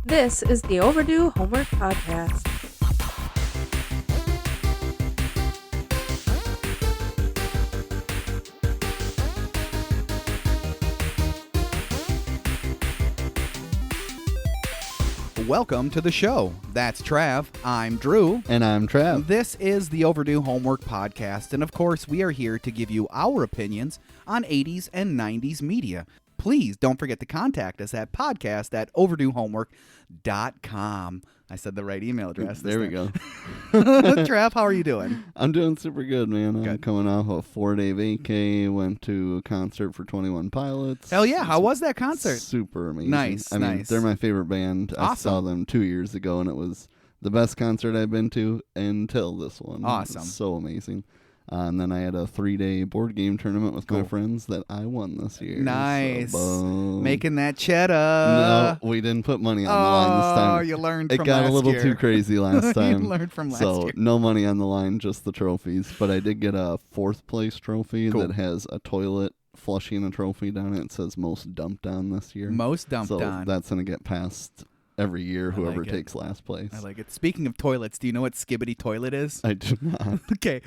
This is the Overdue Homework Podcast. Welcome to the show. That's Trav. I'm Drew. And I'm Trav. This is the Overdue Homework Podcast, and of course, we are here to give you our opinions on 80s and 90s media. Please don't forget to contact us at podcast@overduehomework.com. I said the right email address. There we go. Trav, how are you doing? I'm doing super good, man. I'm Good. coming off a 4-day vacay. Went to a concert for 21 Pilots. Hell yeah. How was that concert? Super amazing. Nice, I mean, nice. they're my favorite band. I saw Awesome. them 2 years ago, and it was the best concert I've been to until this one. Awesome. It was so amazing. And then I had a 3-day board game tournament with my Cool. friends that I won this year. Nice. So, boom. Making that cheddar. No, we didn't put money on the line this time. Oh, you learned It from got last a little year. too crazy last time. You learned from last So year. no money on the line, just the trophies. But I did get a 4th place trophy Cool. that has a toilet flushing a trophy down it. It says most dumped on this year. Most dumped so on. that's going to get passed every year, I whoever like it. takes last place. I like it. Speaking of toilets, do you know what Skibbity Toilet is? I do not. Okay,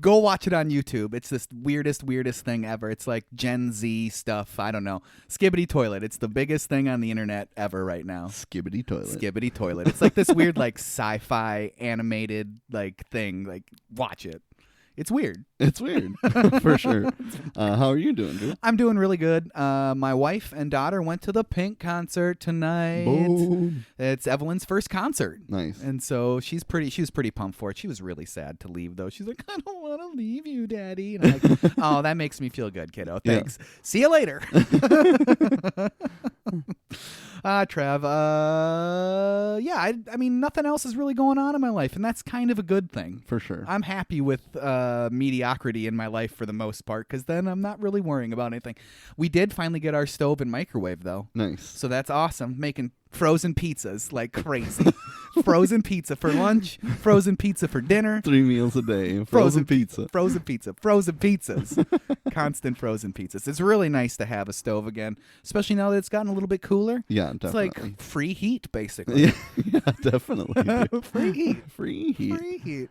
go watch it on YouTube. It's this weirdest thing ever. It's like Gen Z stuff. I don't know. Skibbity Toilet. It's the biggest thing on the internet ever right now. Skibbity toilet. Skibbity Toilet. It's like this weird like sci-fi animated like thing. Like watch it. It's weird. It's weird, for sure. How are you doing, dude? I'm doing really good. My wife and daughter went to the Pink concert tonight. Boom. It's Evelyn's first concert. Nice. And so she was pretty pumped for it. She was really sad to leave, though. She's like, I don't want to leave you, Daddy. And I'm like, oh, that makes me feel good, kiddo. Yeah. Thanks. See you later. Trev, yeah, I mean, nothing else is really going on in my life, and that's kind of a good thing. For sure. I'm happy with mediocrity in my life for the most part, because then I'm not really worrying about anything. We did finally get our stove and microwave, though. Nice. So that's awesome. Making frozen pizzas like crazy. Frozen pizza for lunch, frozen pizza for dinner, 3 meals a day. Frozen pizza. frozen pizzas. Constant frozen pizzas. It's really nice to have a stove again, especially now that it's gotten a little bit cooler. Yeah, It's definitely. like free heat, basically. Yeah, definitely. dude. Free heat. Free heat. Free heat.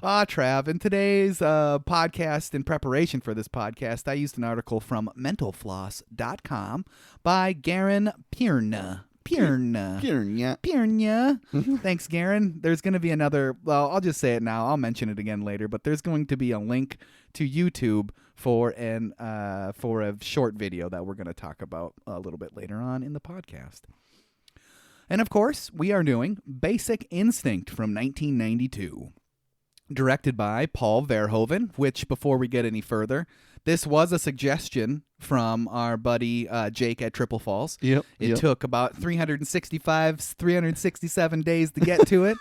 Trav, in today's podcast, in preparation for this podcast, I used an article from mentalfloss.com by Garen Pierna. Pure, yeah. Pierna. Thanks, Garen. There's going to be another, well, I'll just say it now. I'll mention it again later, but there's going to be a link to YouTube for a short video that we're going to talk about a little bit later on in the podcast. And of course, we are doing Basic Instinct from 1992. Directed by Paul Verhoeven, which, before we get any further, this was a suggestion from our buddy Jake at Triple Falls. Yep. It took about 367 days to get to it.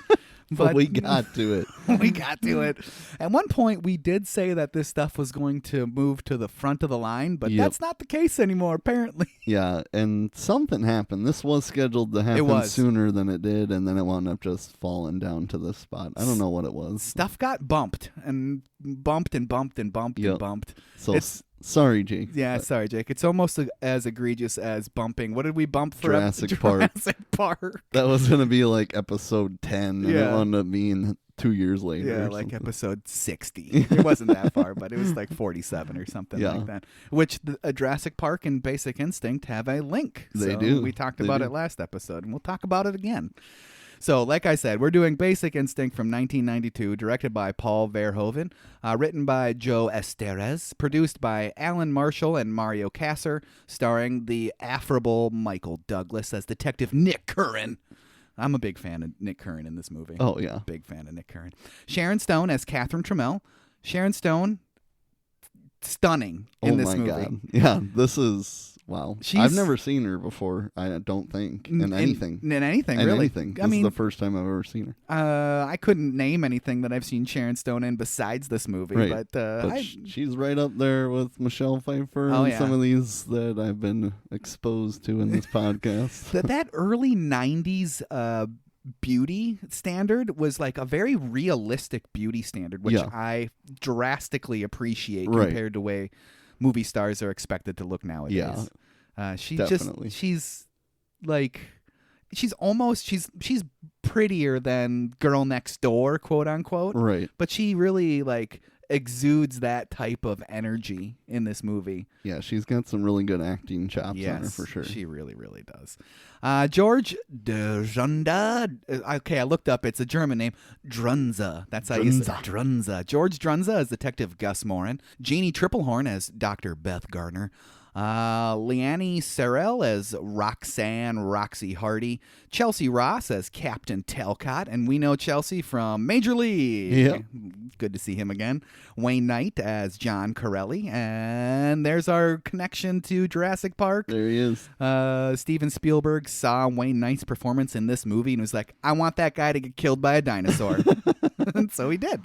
But we got to it. We got to it. At one point, we did say that this stuff was going to move to the front of the line, but Yep. that's not the case anymore, apparently. Yeah, and something happened. This was scheduled to happen was. sooner than it did, and then it wound up just falling down to this spot. I don't know what it was. Stuff got bumped and bumped and bumped and bumped and Yep. bumped. So It's- sorry, Jake. Yeah, but sorry, Jake. It's almost as egregious as bumping. What did we bump for? Jurassic Park. Jurassic Park. That was going to be like episode 10, and it Yeah. wound up being 2 years later. Yeah, or like something. episode 60. It wasn't that far, but it was like 47 or something Yeah. like that. Which Jurassic Park and Basic Instinct have a link. They So do. We talked They about do. it last episode, and we'll talk about it again. So, like I said, we're doing Basic Instinct from 1992, directed by Paul Verhoeven, written by Joe Esteres, produced by Alan Marshall and Mario Kasser, starring the affable Michael Douglas as Detective Nick Curran. I'm a big fan of Nick Curran in this movie. Oh, yeah. Big fan of Nick Curran. Sharon Stone as Catherine Tramell. Sharon Stone, stunning in this movie. God. Yeah, this is, wow. She's- I've never seen her before, I don't think, in anything. In anything, In really. anything. This is the first time I've ever seen her. I couldn't name anything that I've seen Sharon Stone in besides this movie. Right. But, But she's right up there with Michelle Pfeiffer Oh, and yeah. some of these that I've been exposed to in this podcast. that early 90s beauty standard was like a very realistic beauty standard, which Yeah. I drastically appreciate Right. compared to way movie stars are expected to look nowadays. Yeah. She's Definitely. she's like she's prettier than girl next door, quote unquote. Right. But she really like exudes that type of energy in this movie. Yeah, she's got some really good acting chops on her for sure. She really, really does. George Drunza. Okay, I looked up. It's a German name. Drunza. That's how you say it. Drunza. George Drunza as Detective Gus Morin. Jeannie Triplehorn as Dr. Beth Gardner. Leanne Sarell as Roxy Hardy, Chelsea Ross as Captain Talcott, and we know Chelsea from Major League. Yep. Good to see him again. Wayne Knight as John Corelli, and there's our connection to Jurassic Park. There he is. Steven Spielberg saw Wayne Knight's performance in this movie and was like, I want that guy to get killed by a dinosaur. And so he did.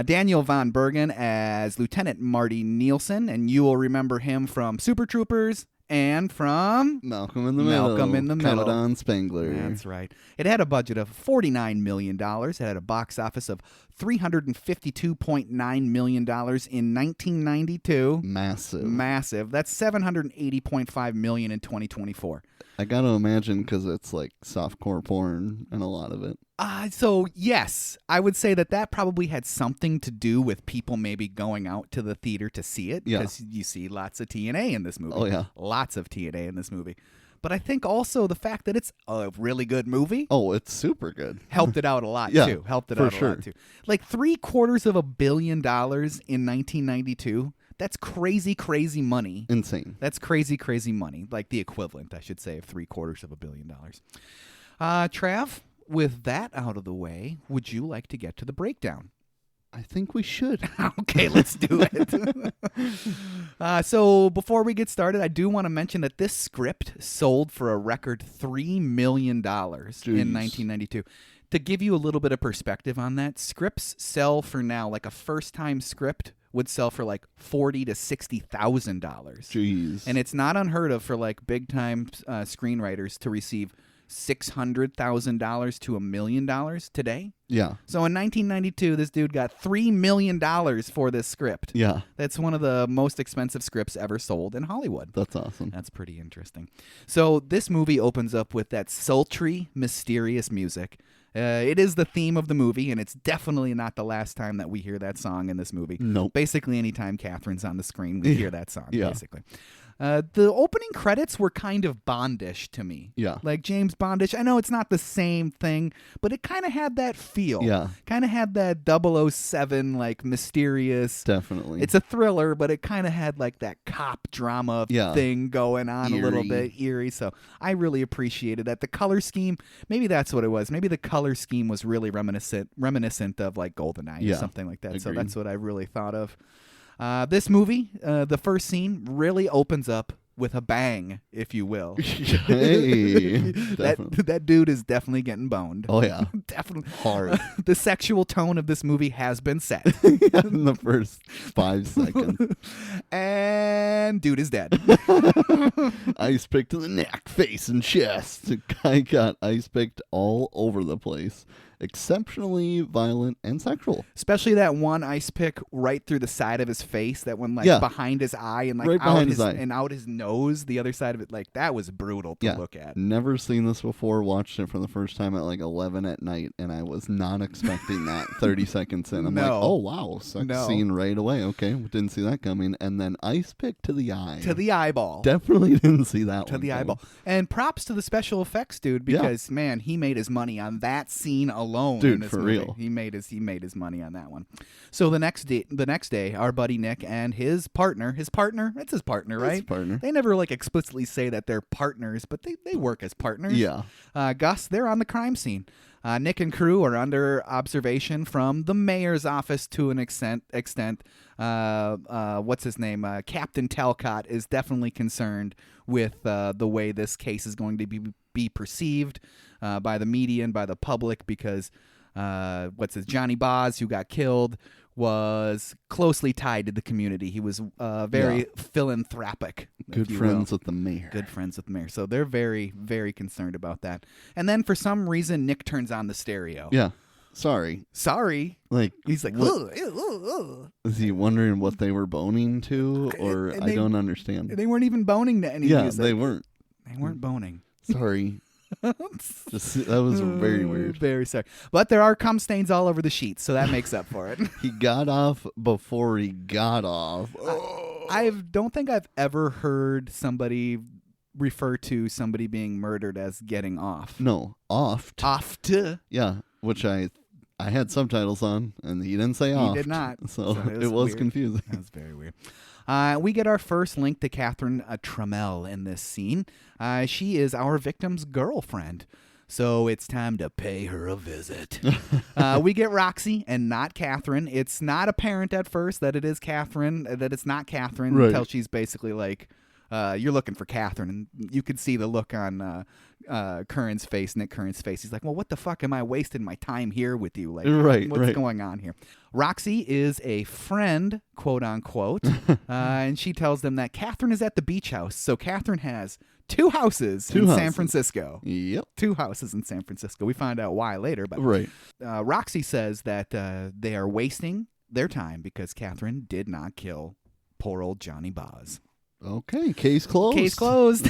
Daniel Von Bergen as Lieutenant Marty Nielsen, and you will remember him from Super Troopers and from Malcolm in the Middle. Commandant Spangler. That's right. It had a budget of $49 million. It had a box office of $352.9 million in 1992. Massive. That's $780.5 million in 2024. I gotta imagine because it's like softcore porn and a lot of it. So yes, I would say that probably had something to do with people maybe going out to the theater to see it. Because you see lots of TNA in this movie. Oh, yeah. Lots of TNA in this movie. But I think also the fact that it's a really good movie. Oh, it's super good. Helped it out a lot, yeah, too. Helped it for out sure. a lot, too. Like $750 million in 1992. That's crazy, crazy money. Insane. That's crazy, crazy money. Like the equivalent, I should say, of $750 million. Trav, with that out of the way, would you like to get to the breakdown? I think we should. Okay, let's do it. So before we get started, I do want to mention that this script sold for a record $3 million in 1992. To give you a little bit of perspective on that, scripts sell for now, like a first-time script would sell for like $40,000 to $60,000. Jeez. And it's not unheard of for like big-time screenwriters to receive $600,000 to $1 million today. Yeah. So in 1992, this dude got $3 million for this script. Yeah. That's one of the most expensive scripts ever sold in Hollywood. That's awesome. That's pretty interesting. So this movie opens up with that sultry, mysterious music. It is the theme of the movie, and it's definitely not the last time that we hear that song in this movie. Nope. Basically, anytime Catherine's on the screen, we hear that song, yeah. basically. The opening credits were kind of Bondish to me. Yeah. Like James Bondish. I know it's not the same thing, but it kind of had that feel. Yeah. Kind of had that 007, like, mysterious. Definitely. It's a thriller, but it kind of had, like, that cop drama thing going on a little bit. Eerie. So I really appreciated that. The color scheme, maybe that's what it was. Maybe the color scheme was really reminiscent of, like, GoldenEye or something like that. Agreed. So that's what I really thought of. This movie, the first scene really opens up with a bang, if you will. Hey, that dude is definitely getting boned. Oh, yeah. Definitely. Hard. The sexual tone of this movie has been set. In the first 5 seconds. And dude is dead. Ice pick to the neck, face, and chest. The guy got ice picked all over the place. Exceptionally violent and sexual. Especially that one ice pick right through the side of his face, that one like behind his eye and like right out his eye. And out his nose, the other side of it. Like that was brutal to look at. Never seen this before. Watched it for the first time at like 11 at night, and I was not expecting that 30 seconds in. I'm like, oh wow, sex scene right away. Okay, didn't see that coming. And then ice pick to the eye. To the eyeball. Definitely didn't see that to one the coming. eyeball. And props to the special effects dude, because man, he made his money on that scene alone. Dude, in this for movie. real. He made his money on that one. So the next day, our buddy Nick and his partner, it's his partner, right? His partner. They never like explicitly say that they're partners, but they work as partners. Yeah. Gus, they're on the crime scene. Nick and crew are under observation from the mayor's office to an extent. What's his name? Captain Talcott is definitely concerned with the way this case is going to be perceived by the media and by the public, because Johnny Boz, who got killed, was closely tied to the community. He was very philanthropic. Good friends with the mayor. Good friends with the mayor. So they're very, very concerned about that. And then for some reason, Nick turns on the stereo. Yeah. Sorry. Like, he's like, is he wondering what they were boning to? Or I don't understand. They weren't even boning to any music. music. They weren't. They weren't boning. Sorry. That was very weird. Very sorry. But there are cum stains all over the sheets, so that makes up for it. He got off before he got off. I don't think I've ever heard somebody refer to somebody being murdered as getting off. No, offed. Offed. Yeah, which I had subtitles on, and he didn't say offed. He did not. So it was weird. confusing. That was very weird. We get our first link to Catherine Tramell in this scene. She is our victim's girlfriend. So it's time to pay her a visit. We get Roxy and not Catherine. It's not apparent at first that it is Catherine, that it's not Catherine, right. until she's basically like, you're looking for Catherine. And you can see the look on Curran's face, Nick Curran's face. He's like, well, what the fuck am I wasting my time here with you? Like, what's going on here? Roxy is a friend, quote unquote, and she tells them that Catherine is at the beach house. So Catherine has two houses in San Francisco. Yep. 2 houses in San Francisco. We find out why later. But Roxy says that they are wasting their time because Catherine did not kill poor old Johnny Boz. Okay, case closed. Case closed.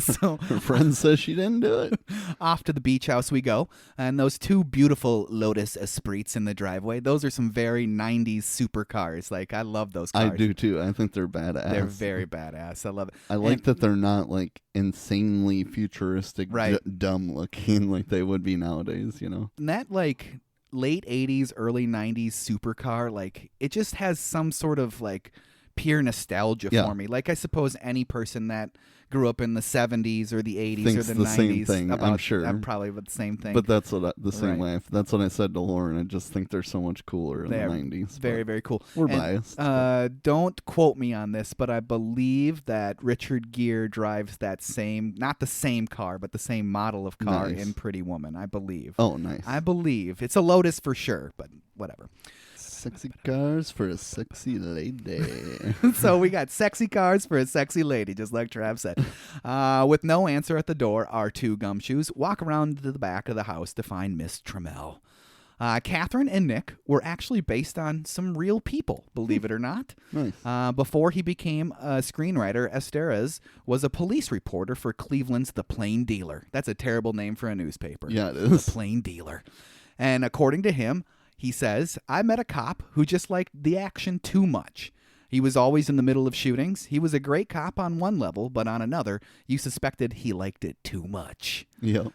So her friend says she didn't do it. Off to the beach house we go. And those 2 beautiful Lotus Esprits in the driveway, those are some very 90s supercars. Like, I love those cars. I do too. I think they're badass. They're very badass. I love it. I like that they're not like insanely futuristic, dumb looking like they would be nowadays, you know? And that like late 80s, early 90s supercar, like it just has some sort of like pure nostalgia for me. Like I suppose any person that grew up in the 70s or the 80s thinks or the 90s same thing, I'm sure. Probably the same thing. But that's what the same way. That's what I said to Lauren. I just think they're so much cooler in the 90s. Very, very cool. We're biased. Don't quote me on this, but I believe that Richard Gere drives that same, not the same car, but the same model of car in Pretty Woman, I believe. Oh, nice. I believe. It's a Lotus for sure, but whatever. Sexy cars for a sexy lady. So we got sexy cars for a sexy lady, just like Trav said. With no answer at the door, our 2 gumshoes walk around to the back of the house to find Miss Tramell. Catherine and Nick were actually based on some real people, believe it or not. Nice. Before he became a screenwriter, Esteras was a police reporter for Cleveland's The Plain Dealer. That's a terrible name for a newspaper. Yeah, it is. The Plain Dealer. And according to him, he says, I met a cop who just liked the action too much. He was always in the middle of shootings. He was a great cop on one level, but on another, you suspected he liked it too much. Yeah.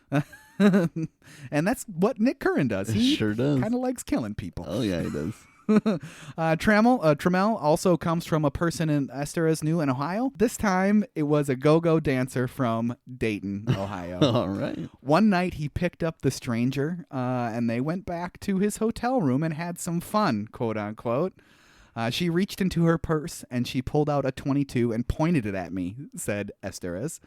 And that's what Nick Curran does. He sure does. Kind of likes killing people. Oh, yeah, he does. Tramell also comes from a person in Esteras New in Ohio. This time, it was a go-go dancer from Dayton, Ohio. All right. One night, he picked up the stranger, and they went back to his hotel room and had some fun, quote-unquote. She reached into her purse, and she pulled out a .22 and pointed it at me, said Esteras.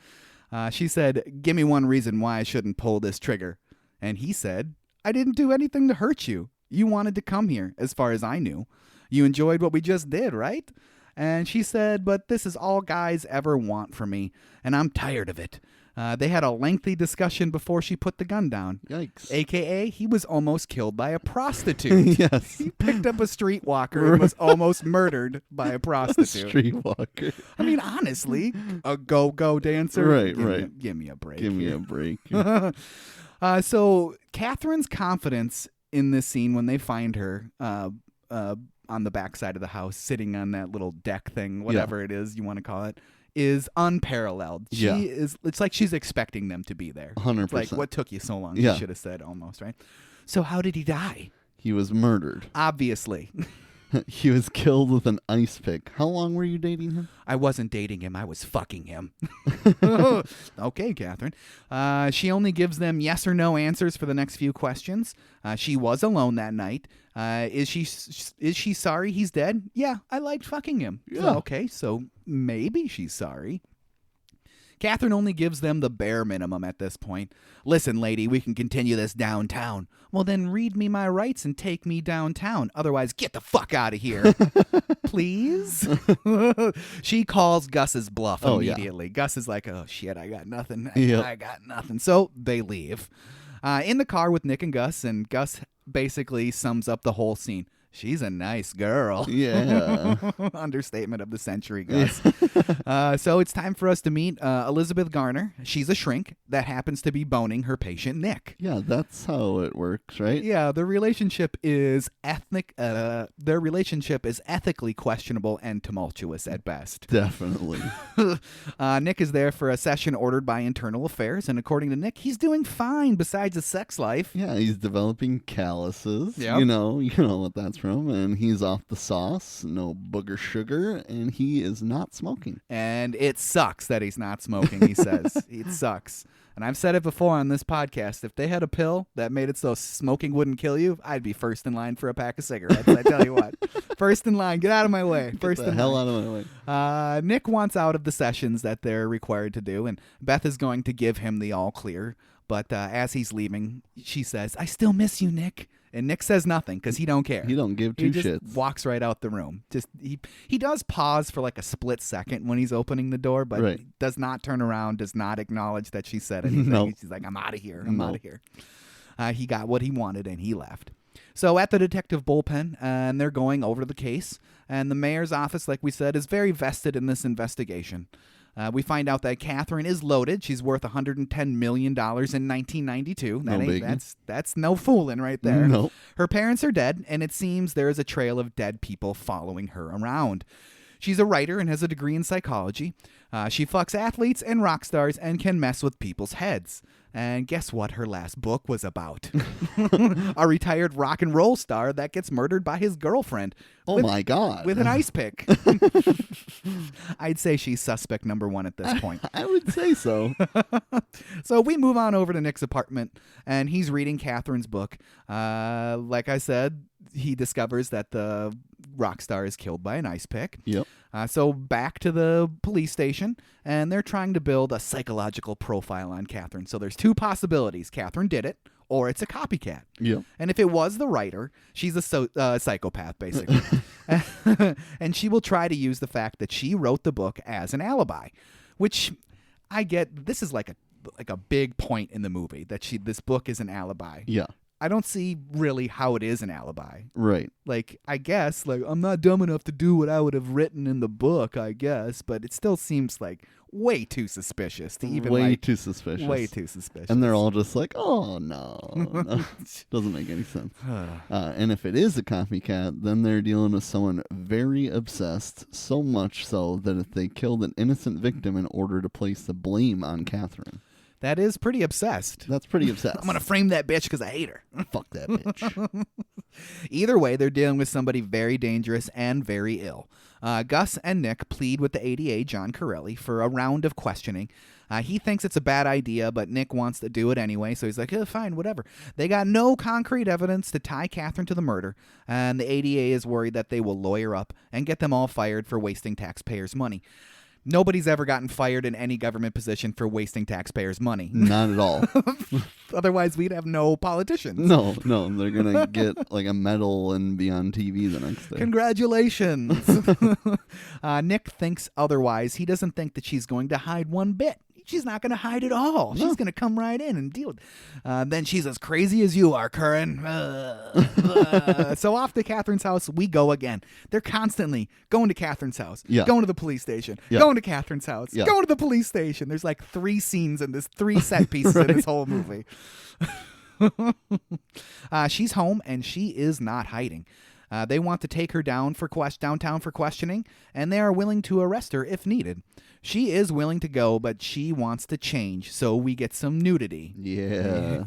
She said, give me one reason why I shouldn't pull this trigger. And he said, I didn't do anything to hurt you. You wanted to come here, as far as I knew. You enjoyed what we just did, right? And she said, but this is all guys ever want from me, and I'm tired of it. They had a lengthy discussion before she put the gun down. Yikes. AKA, he was almost killed by a prostitute. Yes. He picked up a streetwalker and was almost murdered by a prostitute. Streetwalker. I mean, honestly, a go-go dancer. Right. Give me a break. Give me a break. So Catherine's confidence in this scene when they find her on the backside of the house, sitting on that little deck thing, whatever it is you want to call it, is unparalleled. It's like she's expecting them to be there. 100%. It's like, what took you so long? Yeah. You should have said almost, right? So how did he die? He was murdered. Obviously. He was killed with an ice pick. How long were you dating him? I wasn't dating him. I was fucking him. Okay, Catherine. She only gives them yes or no answers for the next few questions. She was alone that night. Is she sorry he's dead? Yeah, I liked fucking him. Yeah. Okay, so maybe she's sorry. Catherine only gives them the bare minimum at this point. Listen, lady, we can continue this downtown. Well, then read me my rights and take me downtown. Otherwise, get the fuck out of here. Please? She calls Gus's bluff immediately. Yeah. Gus is like, oh, shit, I got nothing. I got nothing. So they leave. In the car with Nick and Gus basically sums up the whole scene. She's a nice girl. Yeah. Understatement of the century, Gus. So it's time for us to meet Elizabeth Garner. She's a shrink that happens to be boning her patient, Nick. Yeah, that's how it works, right? Yeah, their relationship is ethically questionable and tumultuous at best. Definitely. Nick is there for a session ordered by Internal Affairs, and according to Nick, he's doing fine besides his sex life. Yeah, he's developing calluses. Yep. You know what that's from. And he's off the sauce, no booger sugar, and he is not smoking. And it sucks that he's not smoking, he says. It sucks. And I've said it before on this podcast, if they had a pill that made it so smoking wouldn't kill you, I'd be first in line for a pack of cigarettes. I tell you what. First in line. Get out of my way. Get the hell out of my way. Nick wants out of the sessions that they're required to do, and Beth is going to give him the all clear. But as he's leaving, she says, "I still miss you, Nick." And Nick says nothing because he don't care. He don't give two shits. He just walks right out the room. He does pause for like a split second when he's opening the door, but does not turn around, does not acknowledge that she said anything. Nope. She's like, "I'm out of here. I'm out of here." He got what he wanted and he left. So at the detective bullpen, and they're going over the case, and the mayor's office, like we said, is very vested in this investigation. We find out that Catherine is loaded. She's worth $110 million in 1992. That's no fooling right there. Nope. Her parents are dead, and it seems there is a trail of dead people following her around. She's a writer and has a degree in psychology. She fucks athletes and rock stars and can mess with people's heads. And guess what her last book was about? A retired rock and roll star that gets murdered by his girlfriend. My God. With an ice pick. I'd say she's suspect number one at this point. I would say so. So we move on over to Nick's apartment, and he's reading Catherine's book. Like I said, he discovers that the rock star is killed by an ice pick. Yep. So back to the police station, and they're trying to build a psychological profile on Catherine. So there's two possibilities. Catherine did it, or it's a copycat. Yep. And if it was the writer, she's a psychopath, basically. And she will try to use the fact that she wrote the book as an alibi, which I get. This is like a big point in the movie, that this book is an alibi. Yeah. I don't see really how it is an alibi. Right. Like, I guess, like, I'm not dumb enough to do what I would have written in the book, I guess, but it still seems like way too suspicious to even Way too suspicious. Way too suspicious. And they're all just like, oh, no. Doesn't make any sense. And if it is a copycat, then they're dealing with someone very obsessed, so much so that if they killed an innocent victim in order to place the blame on Catherine. That is pretty obsessed. That's pretty obsessed. I'm going to frame that bitch because I hate her. Fuck that bitch. Either way, they're dealing with somebody very dangerous and very ill. Gus and Nick plead with the ADA, John Corelli, for a round of questioning. He thinks it's a bad idea, but Nick wants to do it anyway, so he's like, fine, whatever. They got no concrete evidence to tie Catherine to the murder, and the ADA is worried that they will lawyer up and get them all fired for wasting taxpayers' money. Nobody's ever gotten fired in any government position for wasting taxpayers' money. Not at all. Otherwise, we'd have no politicians. No, they're going to get like a medal and be on TV the next day. Congratulations. Nick thinks otherwise. He doesn't think that she's going to hide one bit. She's not going to hide at all. She's going to come right in and deal with it. Then she's as crazy as you are, Curran. So off to Catherine's house we go again. They're constantly going to Catherine's house, going to the police station, going to Catherine's house, going to the police station. There's like 3 scenes in this, 3 set pieces in this whole movie. She's home and she is not hiding. They want to take her downtown for questioning, and they are willing to arrest her if needed. She is willing to go, but she wants to change, so we get some nudity. Yeah.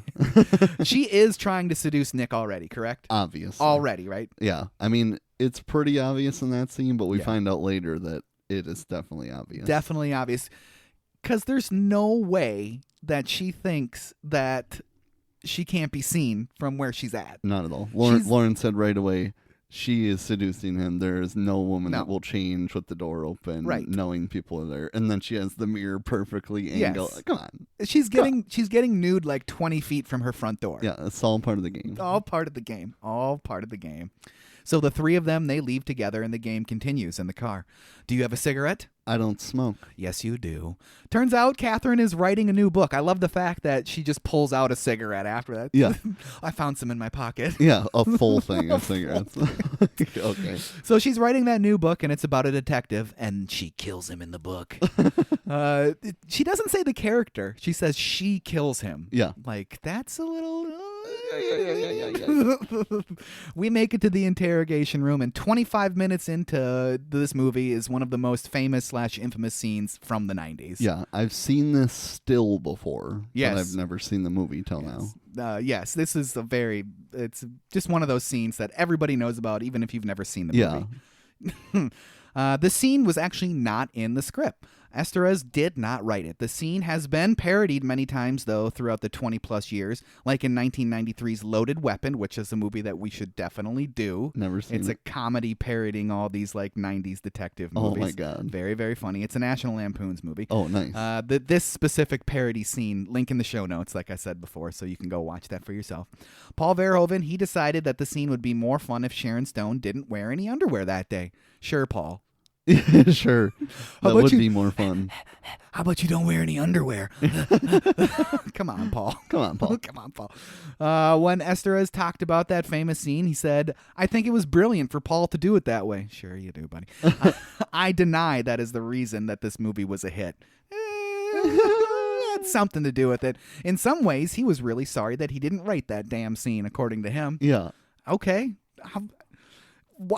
She is trying to seduce Nick already, correct? Obvious. Already, right? Yeah. I mean, it's pretty obvious in that scene, but we find out later that it is definitely obvious. Definitely obvious. Because there's no way that she thinks that she can't be seen from where she's at. Not at all. Lauren said right away, she is seducing him. There is no woman that will change with the door open, knowing people are there. And then she has the mirror perfectly angled. Yes. Come on. She's getting nude like 20 feet from her front door. Yeah, it's all part of the game. All part of the game. All part of the game. So the three of them, they leave together and the game continues in the car. Do you have a cigarette? I don't smoke. Yes, you do. Turns out Catherine is writing a new book. I love the fact that she just pulls out a cigarette after that. Yeah. I found some in my pocket. Yeah, a full thing of cigarettes. Okay. So she's writing that new book, and it's about a detective, and she kills him in the book. She doesn't say the character. She says she kills him. Yeah. Like, that's a little... Yeah. We make it to the interrogation room, and 25 minutes into this movie is one of the most famous/infamous scenes from the 90s. Yeah, I've seen this still before, yes. but I've never seen the movie till now. Yes, this is it's just one of those scenes that everybody knows about, even if you've never seen the movie. The scene was actually not in the script. Estes did not write it. The scene has been parodied many times, though, throughout the 20-plus years, like in 1993's Loaded Weapon, which is a movie that we should definitely do. Never seen it. It's a comedy parodying all these, like, 90s detective movies. Oh, my God. Very, very funny. It's a National Lampoon's movie. Oh, nice. This specific parody scene, link in the show notes, like I said before, so you can go watch that for yourself. Paul Verhoeven, he decided that the scene would be more fun if Sharon Stone didn't wear any underwear that day. Sure, Paul. Sure. That would be more fun. How about you don't wear any underwear? Come on, Paul. Come on, Paul. Come on, Paul. When Estes talked about that famous scene, he said, I think it was brilliant for Paul to do it that way. Sure you do, buddy. I deny that is the reason that this movie was a hit. Had something to do with it. In some ways, he was really sorry that he didn't write that damn scene, according to him. Yeah. Okay.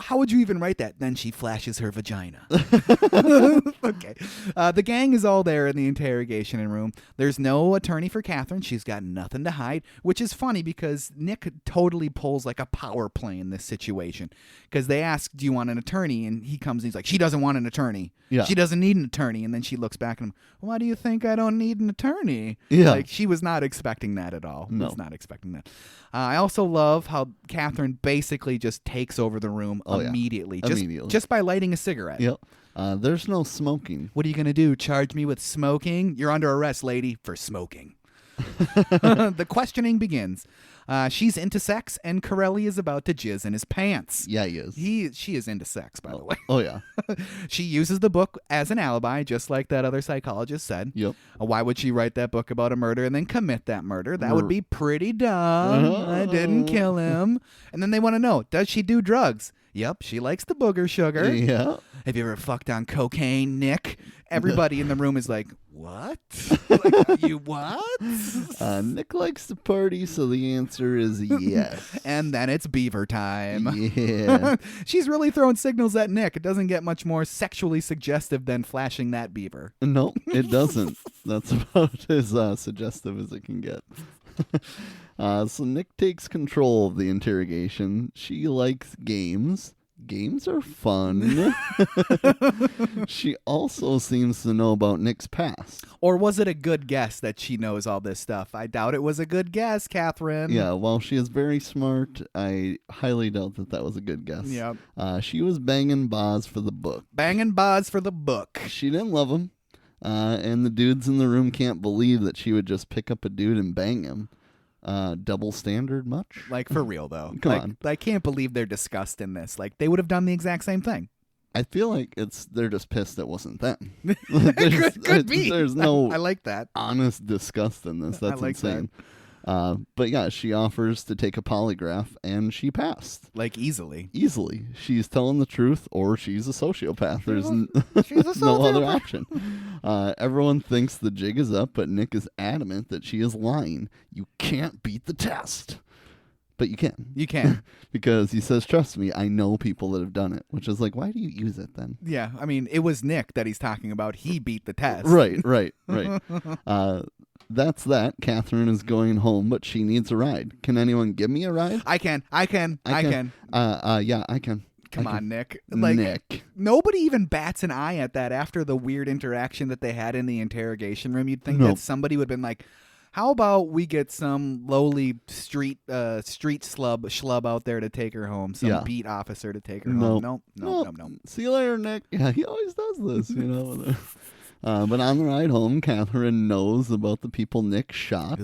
How would you even write that? Then she flashes her vagina. Okay. The gang is all there in the interrogation room. There's no attorney for Catherine. She's got nothing to hide, which is funny because Nick totally pulls like a power play in this situation. Because they ask, do you want an attorney? And he comes and he's like, she doesn't want an attorney. Yeah. She doesn't need an attorney. And then she looks back at him, why do you think I don't need an attorney? Yeah. Like, she was not expecting that at all. No. Was not expecting that. I also love how Catherine basically just takes over the room immediately. Just by lighting a cigarette. Yep. There's no smoking. What are you going to do? Charge me with smoking? You're under arrest, lady, for smoking. The questioning begins. She's into sex, and Corelli is about to jizz in his pants. Yeah, he is. She is into sex, by the way. Oh, yeah. She uses the book as an alibi, just like that other psychologist said. Yep. Why would she write that book about a murder and then commit that murder? That would be pretty dumb. I didn't kill him. And then they want to know, does she do drugs? Yep, she likes the booger sugar. Yeah. Have you ever fucked on cocaine, Nick? Everybody in the room is like, what? Like, you what? Nick likes to party, so the answer is yes. And then it's beaver time. Yeah. She's really throwing signals at Nick. It doesn't get much more sexually suggestive than flashing that beaver. No, it doesn't. That's about as suggestive as it can get. So Nick takes control of the interrogation. She likes games. Games are fun. She also seems to know about Nick's past. Or was it a good guess that she knows all this stuff? I doubt it was a good guess, Catherine. Yeah, while she is very smart, I highly doubt that was a good guess. Yep. She was banging Boz for the book. Banging Boz for the book. She didn't love him. And the dudes in the room can't believe that she would just pick up a dude and bang him. Double standard much? Like, for real, though. Come on. I can't believe they're discussed in this. Like, they would have done the exact same thing. I feel like they're just pissed it wasn't them. Could be. There's no I like that. honest disgust in this. That's like insane. But yeah, she offers to take a polygraph, and she passed. Like, easily. Easily. She's telling the truth, or she's a sociopath. There's She's a no other sociopath. option. Everyone thinks the jig is up, but Nick is adamant that she is lying. You can't beat the test. But you can. You can. Because he says, trust me, I know people that have done it. Which is like, why do you use it then? Yeah, I mean, it was Nick that he's talking about. He beat the test. Right. That's that. Catherine is going home, but she needs a ride. Can anyone give me a ride? I can. Yeah, I can. Come on, Nick. Like, Nick. Nobody even bats an eye at that after the weird interaction that they had in the interrogation room. You'd think that somebody would have been like, how about we get some lowly street schlub out there to take her home? Some beat officer to take her home? No. See you later, Nick. Yeah, he always does this, you know. But on the ride home, Catherine knows about the people Nick shot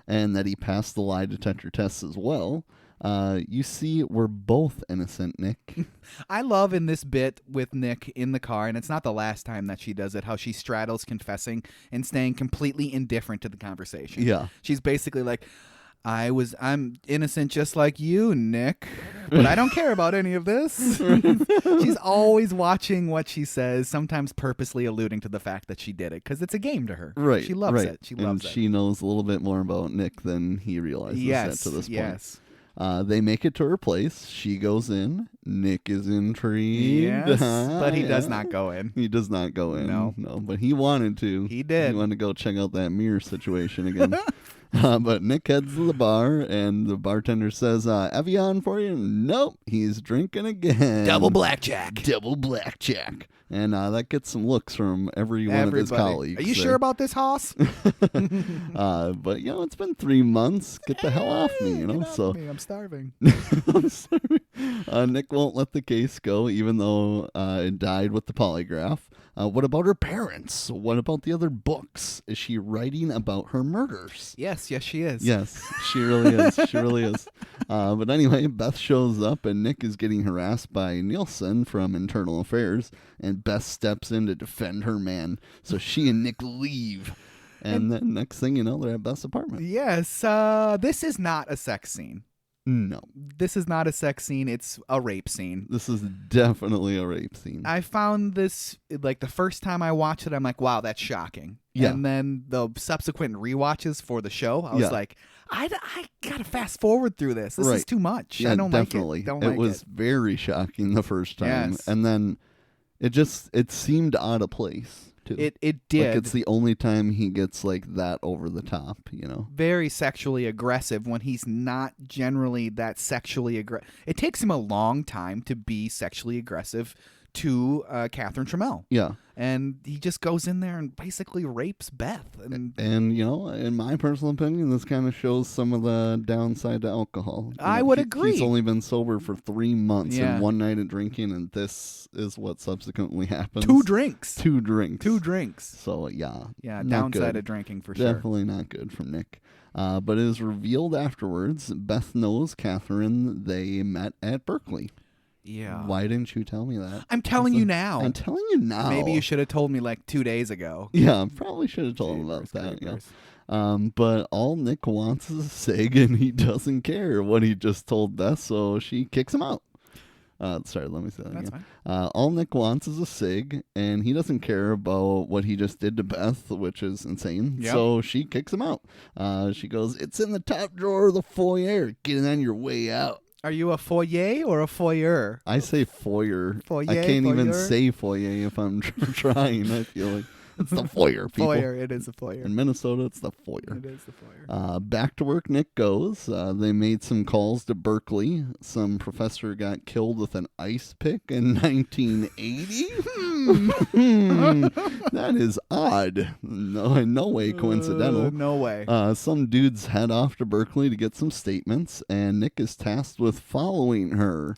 and that he passed the lie detector test as well. You see, we're both innocent, Nick. I love in this bit with Nick in the car, and it's not the last time that she does it, how she straddles confessing and staying completely indifferent to the conversation. Yeah. She's basically like, I'm innocent just like you, Nick, but I don't care about any of this. She's always watching what she says, sometimes purposely alluding to the fact that she did it, because it's a game to her. Right. She loves it. She loves it. And she knows a little bit more about Nick than he realizes to this point. Yes. They make it to her place. She goes in. Nick is intrigued. Yes, but he does not go in. He does not go in. No, but he wanted to. He did. He wanted to go check out that mirror situation again. But Nick heads to the bar, and the bartender says, Evian for you? Nope, he's drinking again. Double blackjack. And that gets some looks from every one of his colleagues. Are you sure about this, Hoss? But, it's been 3 months. Get the hell off me, Get off me. I'm starving. I'm sorry. Nick won't let the case go, even though it died with the polygraph. What about her parents? What about the other books? Is she writing about her murders? Yes, she is. Yes, she really is. But anyway, Beth shows up, and Nick is getting harassed by Nielsen from Internal Affairs, and Beth steps in to defend her man. So she and Nick leave. And then next thing you know, they're at Beth's apartment. Yes, this is not a sex scene. No. This is not a sex scene. It's a rape scene. This is definitely a rape scene. I found this, like, the first time I watched it, I'm like, wow, that's shocking. Yeah. And then the subsequent rewatches for the show, I was like, I gotta fast forward through this. This is too much. Yeah, I don't definitely. like it. It was very shocking the first time. Yes. And then it seemed out of place. Too. It did. Like, it's the only time he gets like that over the top, Very sexually aggressive when he's not generally that sexually aggressive. It takes him a long time to be sexually aggressive to Catherine Tramell. Yeah. And he just goes in there and basically rapes Beth. And in my personal opinion, this kind of shows some of the downside to alcohol. I would agree. He's only been sober for 3 months and one night of drinking, and this is what subsequently happens. 2 drinks. 2 drinks. 2 drinks. So, yeah. Yeah, downside of drinking for sure. Definitely not good from Nick. But it is revealed afterwards, Beth knows Catherine, they met at Berkeley. Yeah. Why didn't you tell me that? I'm telling you now. I'm telling you now. Maybe you should have told me like 2 days ago. Yeah, probably should have told him about that. Yeah. But all Nick wants is a cig, and he doesn't care what he just told Beth, so she kicks him out. Sorry, let me say that again. Fine. All Nick wants is a cig, and he doesn't care about what he just did to Beth, which is insane. Yep. So she kicks him out. She goes, "It's in the top drawer of the foyer. Get it on your way out." Are you a foyer or a foyer? I say foyer. Foyer. I can't even say foyer if I'm trying. I feel like it's the foyer, people. Foyer, it is a foyer. In Minnesota, it's the foyer. It is the foyer. Back to work Nick goes. They made some calls to Berkeley. Some professor got killed with an ice pick in 1980. That is odd. No, in no way coincidental. No way. Some dudes head off to Berkeley to get some statements, and Nick is tasked with following her.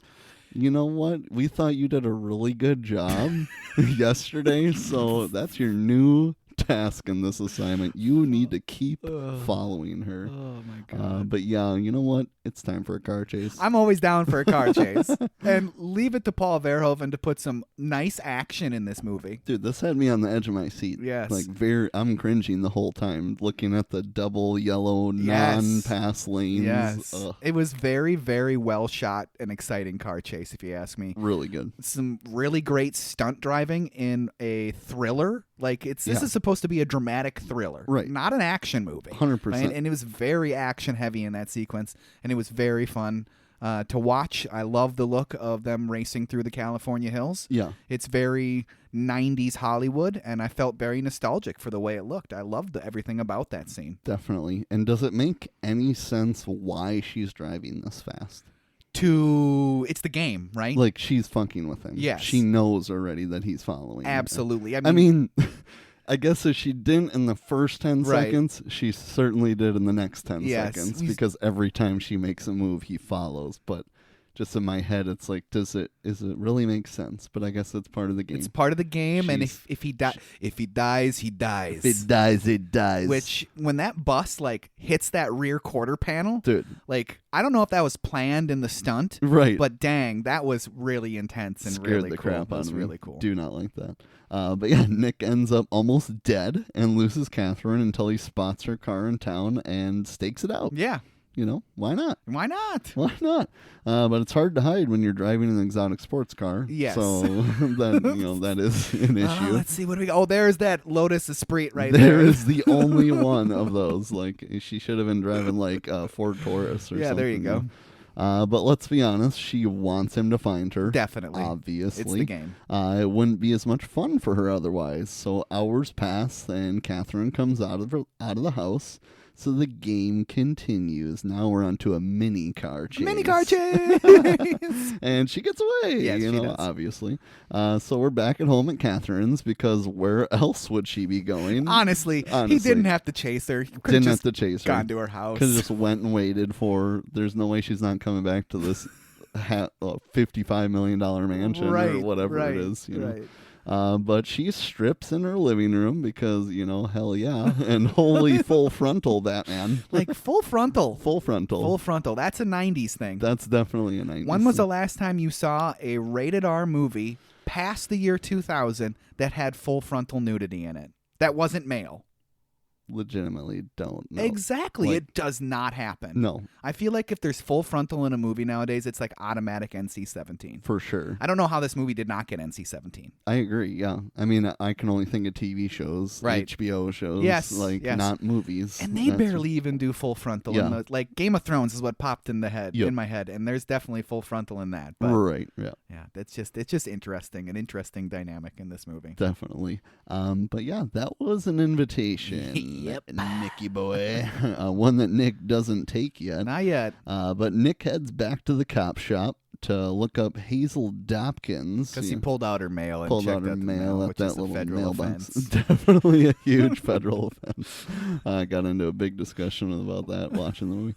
You know what? We thought you did a really good job yesterday, so that's your new task in this assignment. You need to keep following her. Oh, my God. But yeah, you know what? It's time for a car chase. I'm always down for a car chase. And leave it to Paul Verhoeven to put some nice action in this movie. Dude, this had me on the edge of my seat. Yes. Like, I'm cringing the whole time, looking at the double yellow non-pass lanes. Yes. Ugh. It was very, very well shot and exciting car chase, if you ask me. Really good. Some really great stunt driving in a thriller. Like, this is supposed to be a dramatic thriller. Right. Not an action movie. 100%. Right? And it was very action heavy in that sequence. And it was very fun to watch. I love the look of them racing through the California hills. Yeah. It's very 90s Hollywood, and I felt very nostalgic for the way it looked. I loved everything about that scene. Definitely. And does it make any sense why she's driving this fast? It's the game, right? Like, she's fucking with him. Yes. She knows already that he's following. Absolutely. I mean I guess if she didn't in the first 10 seconds, she certainly did in the next 10 seconds, because every time she makes a move, he follows. But just in my head, it's like, is it really make sense? But I guess it's part of the game. It's part of the game, and if he dies, he dies. If it dies, it dies. Which, when that bus like hits that rear quarter panel, dude, like I don't know if that was planned in the stunt, right? But dang, that was really intense and scared really the cool. crap out It was of me. really cool. Do not like that. But yeah, Nick ends up almost dead and loses Catherine until he spots her car in town and stakes it out. Yeah. You know, why not? Why not? Why not? But it's hard to hide when you're driving an exotic sports car. Yes. So that is an issue. Let's see what do we got. Oh, there's that Lotus Esprit right there. There is the only one of those. Like, she should have been driving like Ford Taurus or something. Yeah, there you go. But let's be honest, she wants him to find her. Definitely. Obviously. It's the game. It wouldn't be as much fun for her otherwise. So hours pass and Catherine comes out of the house. So the game continues. Now we're on to a mini car chase. Mini car chase! And she gets away, yes, she does. Obviously. So we're back at home at Catherine's because where else would she be going? Honestly, he didn't have to chase her. He didn't have to chase her. Gone to her house. Could have just went and waited for. There's no way she's not coming back to this $55 million mansion or whatever it is. You know? But she strips in her living room because, hell yeah. And holy full frontal, Batman. Like full frontal. Full frontal. Full frontal. That's a 90s thing. That's definitely a 90s When was the last time you saw a rated R movie past the year 2000 that had full frontal nudity in it? That wasn't male. Legitimately don't know. Exactly. It does not happen. No. I feel like if there's full frontal in a movie nowadays, it's like automatic NC-17. For sure. I don't know how this movie did not get NC-17. I agree, yeah. I mean, I can only think of TV shows, HBO shows, not movies. And they barely even do full frontal. Yeah. Like Game of Thrones is what popped in my head, and there's definitely full frontal in that. But right, yeah. Yeah, it's just interesting, an interesting dynamic in this movie. Definitely. But yeah, that was an invitation. Yep. Nicky boy. One that Nick doesn't take yet. Not yet. But Nick heads back to the cop shop to look up Hazel Dopkins. Because he pulled out her mail and pulled checked out her the mail at that little mailbox. Definitely a huge federal offense. I got into a big discussion about that watching the movie.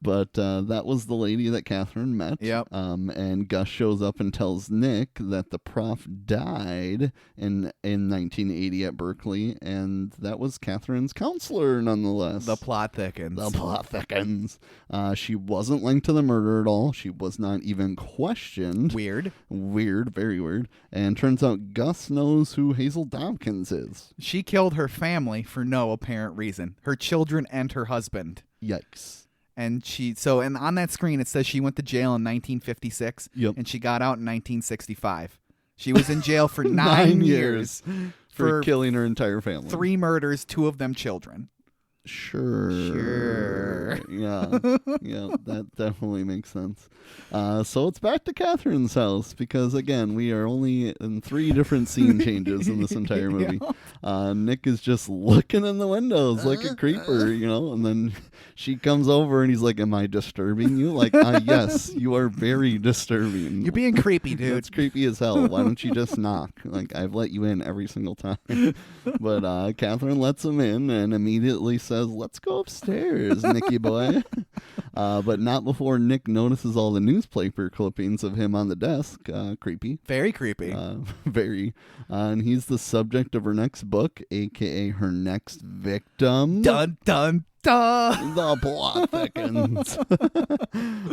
But that was the lady that Catherine met. Yep. And Gus shows up and tells Nick that the prof died in 1980 at Berkeley, and that was Catherine's counselor nonetheless. The plot thickens. She wasn't linked to the murder at all. She was not even questioned. Weird, very weird. And turns out Gus knows who Hazel Dopkins is. She killed her family for no apparent reason. Her children and her husband. Yikes. And and on that screen it says she went to jail in 1956. Yep. And she got out in 1965. She was in jail for 9 years for killing her entire family. 3 murders, 2 of them children. Sure. Yeah, that definitely makes sense. So it's back to Catherine's house because, again, we are only in 3 different scene changes in this entire movie. Nick is just looking in the windows like a creeper, and then she comes over and he's like, "Am I disturbing you?" Like, yes, you are very disturbing. You're being creepy, dude. It's creepy as hell. Why don't you just knock? Like, I've let you in every single time. But Catherine lets him in and immediately says, "Let's go upstairs, Nicky boy." But not before Nick notices all the newspaper clippings of him on the desk. Creepy. Very creepy. Very. And he's the subject of her next book, a.k.a. her next victim. Dun, dun, dun. The plot thickens.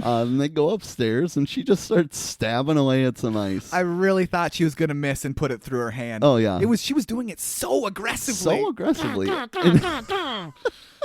And they go upstairs, and she just starts stabbing away at some ice. I really thought she was going to miss and put it through her hand. Oh, yeah. She was doing it so aggressively.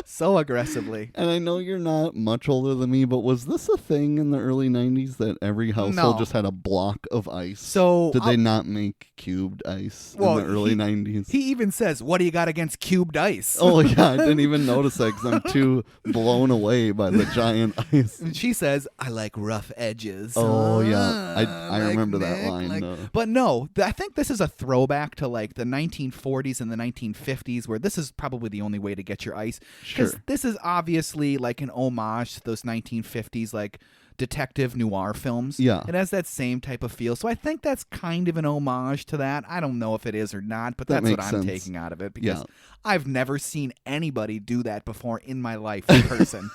So aggressively. And I know you're not much older than me, but was this a thing in the early 90s that every household just had a block of ice? So did they not make cubed ice in the early 90s? He even says, "What do you got against cubed ice?" Oh, yeah. I didn't even notice that because I'm too blown away by the giant ice. And she says, "I like rough edges." Oh, yeah. I remember that line. But no, I think this is a throwback to like the 1940s and the 1950s where this is probably the only way to get your ice. Sure. This is obviously like an homage to those 1950s like detective noir films. Yeah. It has that same type of feel. So I think that's kind of an homage to that. I don't know if it is or not, but that's what I'm taking out of it because I've never seen anybody do that before in my life in person.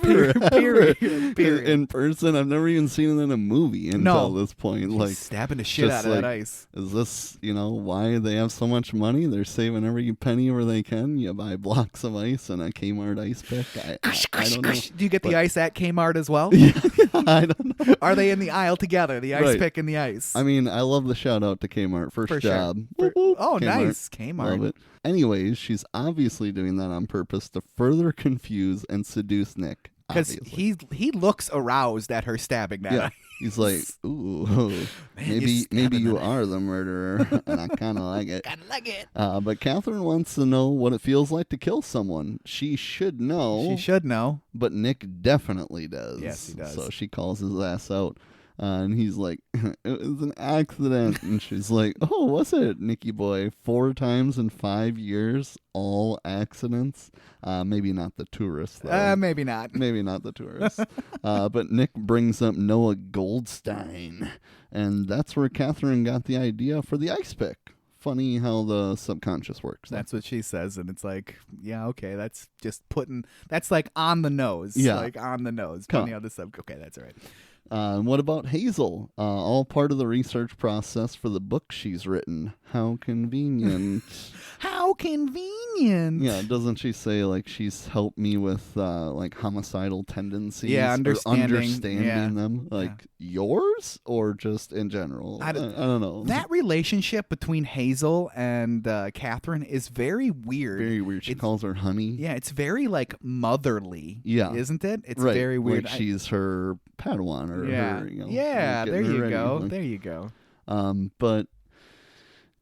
Period. In person. I've never even seen it in a movie until this point. Like stabbing the shit out of that ice. Is this, why they have so much money? They're saving every penny where they can. You buy blocks of ice and a Kmart ice pick. I don't know. Do you get the ice at Kmart as well? Yeah, I don't know. Are they in the aisle together? The ice pick and the ice. I mean, I love the shout out to Kmart. First job. Sure. Oh, Kmart. Nice. Kmart. Love it. Anyways, she's obviously doing that on purpose to further confuse and seduce Nick. Because he looks aroused at her stabbing that ice. He's like, ooh, man, maybe you are the murderer, and I kind of like it. Kind of like it. But Catherine wants to know what it feels like to kill someone. She should know. But Nick definitely does. Yes, he does. So she calls his ass out. And he's like, it was an accident. And she's like, oh, was it, Nicky boy? 4 times in 5 years, all accidents. Maybe not the tourists, though. Maybe not. Maybe not the tourists. But Nick brings up Noah Goldstein. And that's where Catherine got the idea for the ice pick. Funny how the subconscious works. That's what she says, and it's like, yeah, okay, that's just that's like on the nose. Yeah. Like on the nose. Funny how the okay, that's all right. What about Hazel? All part of the research process for the book she's written. How convenient. How convenient. Yeah, doesn't she say, like, she's helped me with, like, homicidal tendencies? Yeah, understanding them. Like, yours? Or just in general? I don't know. That relationship between Hazel and Catherine is very weird. Very weird. She calls her honey. Yeah, it's very, like, motherly. Yeah. Isn't it? It's very weird. Like she's her Padawan or her, Yeah, there you go. Like, there you go. But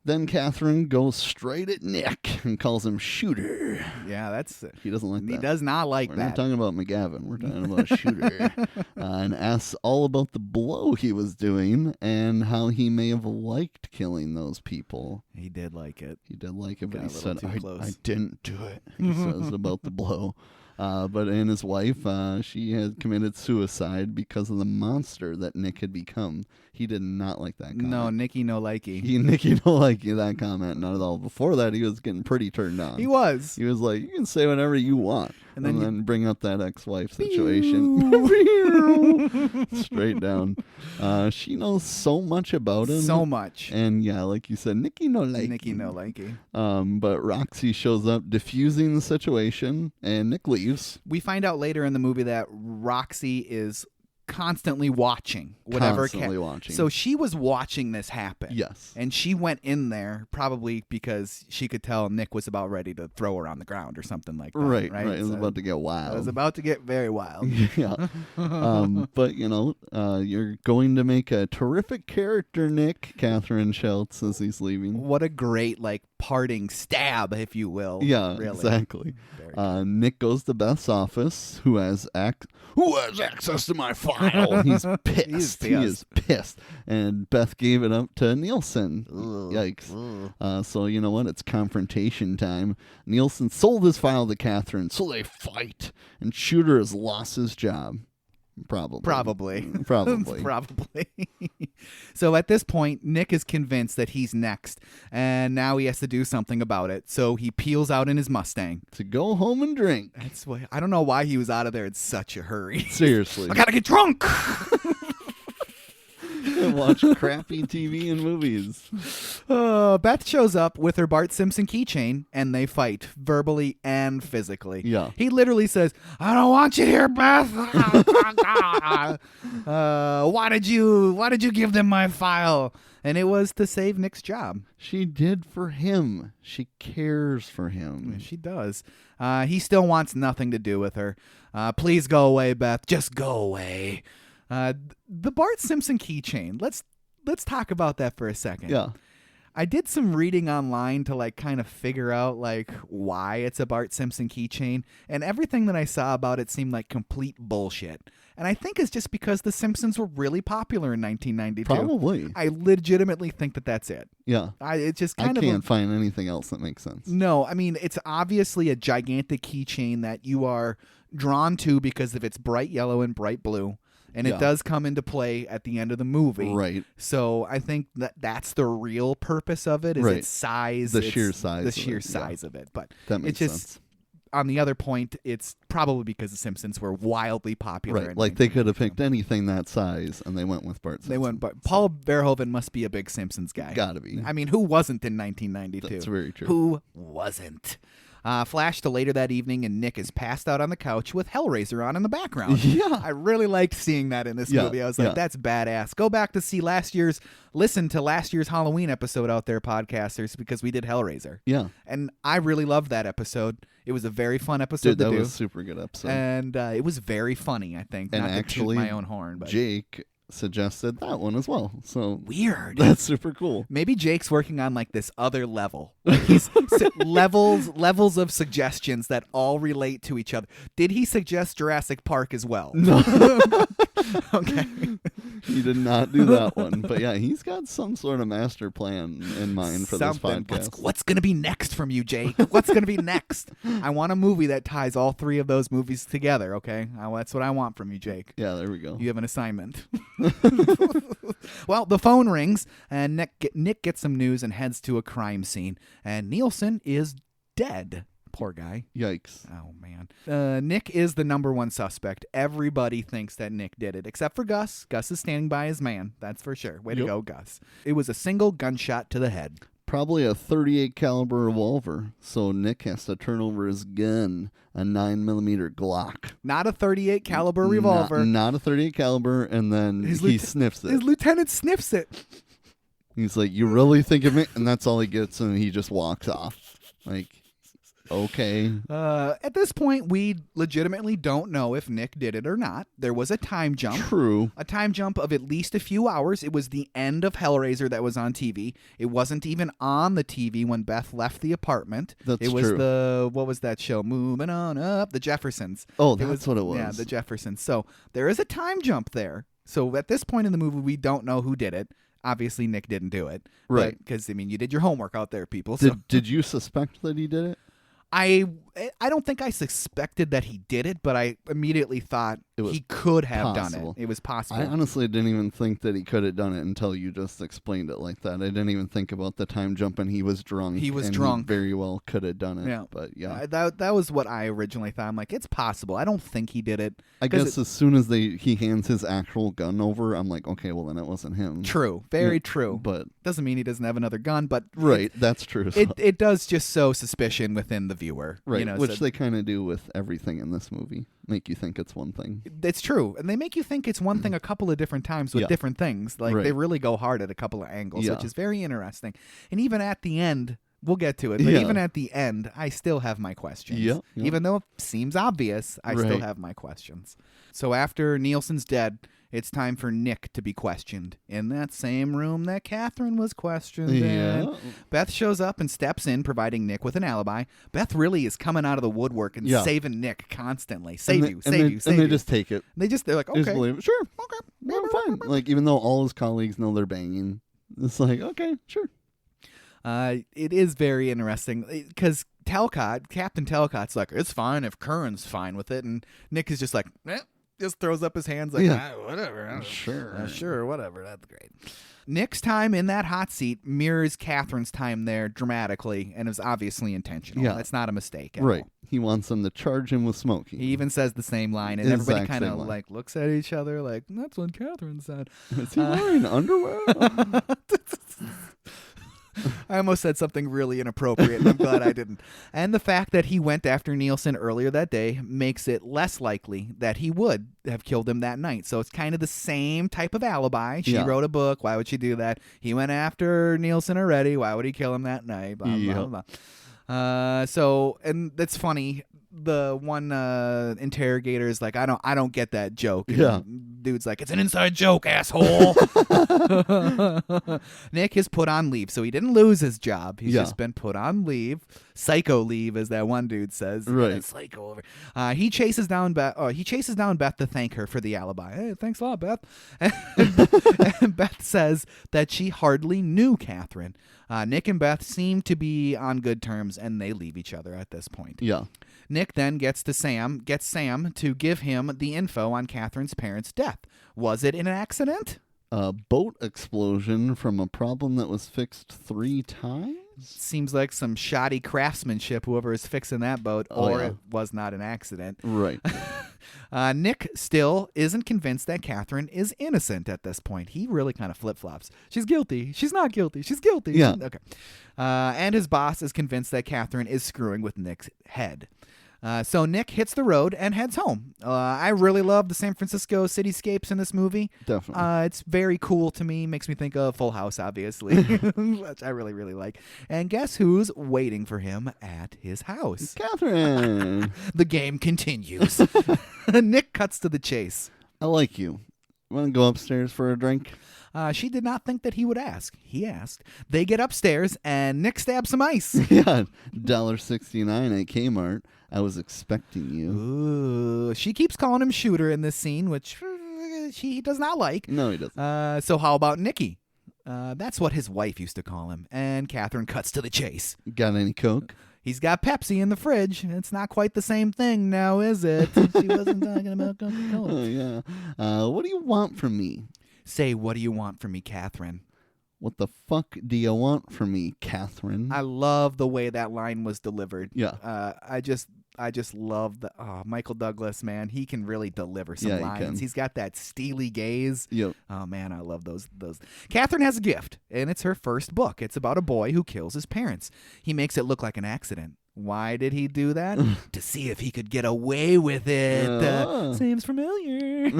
then Catherine goes straight at Nick and calls him Shooter. Yeah, he doesn't like that. He does not like We're that. Not talking about McGavin. We're talking about Shooter. And asks all about the blow he was doing and how he may have liked killing those people. He did like it. But he said, I didn't do it. He says about the blow. But in his wife, she had committed suicide because of the monster that Nick had become. He did not like that comment. No, Nicky no likey. Nicky no likey, that comment, not at all. Before that, he was getting pretty turned on. He was. He was like, you can say whatever you want. And then bring up that ex-wife situation. Straight down. She knows so much about him. So much. And yeah, like you said, Nicky no likey. But Roxy shows up diffusing the situation, and Nick leaves. We find out later in the movie that Roxy is constantly watching whatever. So she was watching this happen. Yes. And she went in there probably because she could tell Nick was about ready to throw her on the ground or something like that. Right. It was about to get wild. It was about to get very wild. Yeah. But, you're going to make a terrific character, Nick, Catherine shouts as he's leaving. What a great, parting stab, if you will. Yeah, really. Exactly. Nick goes to Beth's office, who has access to my file. He's pissed. He is pissed. And Beth gave it up to Nielsen. Yikes. So you know what? It's confrontation time. Nielsen sold his file to Catherine, so they fight. And Shooter has lost his job. Probably. So at this point, Nick is convinced that he's next, and now he has to do something about it. So he peels out in his Mustang to go home and drink. I don't know why he was out of there in such a hurry. Seriously. I gotta get drunk. And watch crappy TV and movies. Beth shows up with her Bart Simpson keychain, and they fight verbally and physically. Yeah. He literally says, "I don't want you here, Beth. Why did you give them my file?" And it was to save Nick's job. She did for him. She cares for him. She does. He still wants nothing to do with her. Please go away, Beth. Just go away. The Bart Simpson keychain. Let's talk about that for a second. Yeah. I did some reading online to kind of figure out why it's a Bart Simpson keychain, and everything that I saw about it seemed like complete bullshit. And I think it's just because The Simpsons were really popular in 1992. Probably. I legitimately think that that's it. Yeah. I can't find anything else that makes sense. No, I mean, it's obviously a gigantic keychain that you are drawn to because of its bright yellow and bright blue. And it does come into play at the end of the movie. Right. So I think that's the real purpose of it is its size. The sheer size. The sheer size of it. But that makes sense. on the other point, it's probably because the Simpsons were wildly popular. Right, like they could have picked anything that size, and they went with Bart Simpson. They went, but Paul Verhoeven must be a big Simpsons guy. Gotta be. I mean, who wasn't in 1992? That's very true. Who wasn't? Flash to later that evening, and Nick is passed out on the couch with Hellraiser on in the background. Yeah. I really liked seeing that in this movie. I was like, that's badass. Go back to see listen to last year's Halloween episode out there, podcasters, because we did Hellraiser. Yeah. And I really loved that episode. It was a very fun episode to do. That was a super good episode. And it was very funny, I think. And not actually, to toot my own horn, but Jake suggested that one as well. So weird. That's super cool. Maybe Jake's working on like this other level. Like he's levels of suggestions that all relate to each other. Did he suggest Jurassic Park as well? No. Okay. He did not do that one. But yeah, he's got some sort of master plan in mind for this podcast. What's going to be next from you, Jake? What's going to be next? I want a movie that ties all three of those movies together, okay? That's what I want from you, Jake. Yeah, there we go. You have an assignment. Well, the phone rings, and Nick gets some news and heads to a crime scene. And Nielsen is dead. Poor guy. Yikes. Oh, man. Nick is the number one suspect. Everybody thinks that Nick did it, except for Gus. Gus is standing by his man. That's for sure. Way to go, Gus. It was a single gunshot to the head. Probably a .38 caliber revolver, so Nick has to turn over his gun, a 9mm Glock. Not a .38 caliber revolver. Not a .38 caliber, and then he sniffs it. His lieutenant sniffs it. He's like, "You really think of me?" And that's all he gets, and he just walks off. Like, okay. At this point, we legitimately don't know if Nick did it or not. There was a time jump. True. A time jump of at least a few hours. It was the end of Hellraiser that was on TV. It wasn't even on the TV when Beth left the apartment. It was true. What was that show? Moving on up. The Jeffersons. Oh, that's what it was. Yeah, the Jeffersons. So there is a time jump there. So at this point in the movie, we don't know who did it. Obviously, Nick didn't do it. Right. Because, I mean, you did your homework out there, people. So. Did you suspect that he did it? I don't think I suspected that he did it, but I immediately thought he could have done it. It was possible. I honestly didn't even think that he could have done it until you just explained it like that. I didn't even think about the time jump, and he was drunk. He very well could have done it. Yeah. But yeah. That was what I originally thought. I'm like, it's possible. I don't think he did it. I guess as soon as he hands his actual gun over, I'm like, okay, well then it wasn't him. True. Very true. But doesn't mean he doesn't have another gun, but right, that's true. It does just sow suspicion within the viewer. Right. You know, which they kind of do with everything in this movie. Make you think it's one thing. It's true. And they make you think it's one thing a couple of different times with different things. Like they really go hard at a couple of angles, which is very interesting. And even at the end, we'll get to it, but even at the end, I still have my questions. Yeah. Even though it seems obvious, I still have my questions. So after Nielsen's dead, it's time for Nick to be questioned in that same room that Catherine was questioned in. Beth shows up and steps in, providing Nick with an alibi. Beth really is coming out of the woodwork and saving Nick constantly. Save you. And they just take it. They're like, okay. Just believe it. Sure. Okay. Well, fine. Like, even though all his colleagues know they're banging, it's like, okay, sure. It is very interesting because Captain Talcott's like, it's fine if Curran's fine with it. And Nick is just like, just throws up his hands like, whatever. Sure, whatever. That's great. Nick's time in that hot seat mirrors Catherine's time there dramatically, and is obviously intentional. Yeah. That's not a mistake at right. all. He wants them to charge him with smoking. He even says the same line, and everybody kind of like looks at each other like, that's what Catherine said. Is he wearing underwear? I almost said something really inappropriate, and I'm glad I didn't. And the fact that he went after Nielsen earlier that day makes it less likely that he would have killed him that night. So it's kind of the same type of alibi. She wrote a book. Why would she do that? He went after Nielsen already. Why would he kill him that night? Blah, blah, blah. So, and that's funny. The one interrogator is like, I don't get that joke. And dude's like, it's an inside joke, asshole. Nick is put on leave, so he didn't lose his job. He's just been put on leave, psycho leave, as that one dude says. Right. Psycho over. He chases down Beth. To thank her for the alibi. Hey, thanks a lot, Beth. And Beth says that she hardly knew Catherine. Nick and Beth seem to be on good terms, and they leave each other at this point. Yeah. Nick then gets Sam to give him the info on Catherine's parents' death. Was it an accident? A boat explosion from a problem that was fixed 3 times? Seems like some shoddy craftsmanship, whoever is fixing that boat, or it was not an accident. Right. Nick still isn't convinced that Catherine is innocent at this point. He really kind of flip-flops. She's guilty. She's not guilty. She's guilty. Yeah. Okay. And his boss is convinced that Catherine is screwing with Nick's head. So Nick hits the road and heads home. I really love the San Francisco cityscapes in this movie. Definitely. It's very cool to me. Makes me think of Full House, obviously, which I really, really like. And guess who's waiting for him at his house? Catherine. The game continues. Nick cuts to the chase. I like you. Want to go upstairs for a drink? She did not think that he would ask. He asked. They get upstairs, and Nick stabs some ice. Yeah, $1.69 at Kmart. I was expecting you. Ooh, she keeps calling him Shooter in this scene, which he does not like. No, he doesn't. So how about Nicky? That's what his wife used to call him. And Catherine cuts to the chase. Got any Coke? He's got Pepsi in the fridge. It's not quite the same thing now, is it? She wasn't talking about Coca-Cola. Oh, yeah. What do you want from me? Say, what do you want from me, Catherine? What the fuck do you want from me, Catherine? I love the way that line was delivered. Yeah. I just love the Michael Douglas, man. He can really deliver some Yeah, lines. He's got that steely gaze. Yep. Oh man, I love those. Catherine has a gift, and it's her first book. It's about a boy who kills his parents. He makes it look like an accident. Why did he do that? To see if he could get away with it. Seems familiar.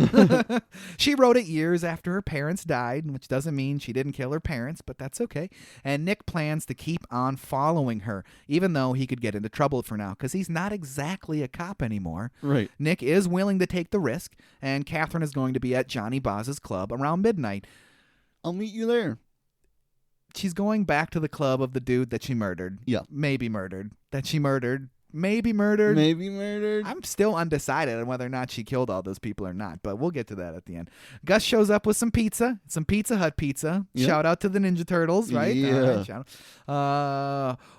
She wrote it years after her parents died, which doesn't mean she didn't kill her parents, but that's okay. And Nick plans to keep on following her, even though he could get into trouble for now, because he's not exactly a cop anymore. Right. Nick is willing to take the risk, and Catherine is going to be at Johnny Boz's club around midnight. I'll meet you there. She's going back to the club of the dude that she murdered. Yeah. Maybe murdered. That she murdered. Maybe murdered. Maybe murdered. I'm still undecided on whether or not she killed all those people or not, but we'll get to that at the end. Gus shows up with some pizza, some Pizza Hut pizza. Yep. Shout out to the Ninja Turtles, right? Yeah.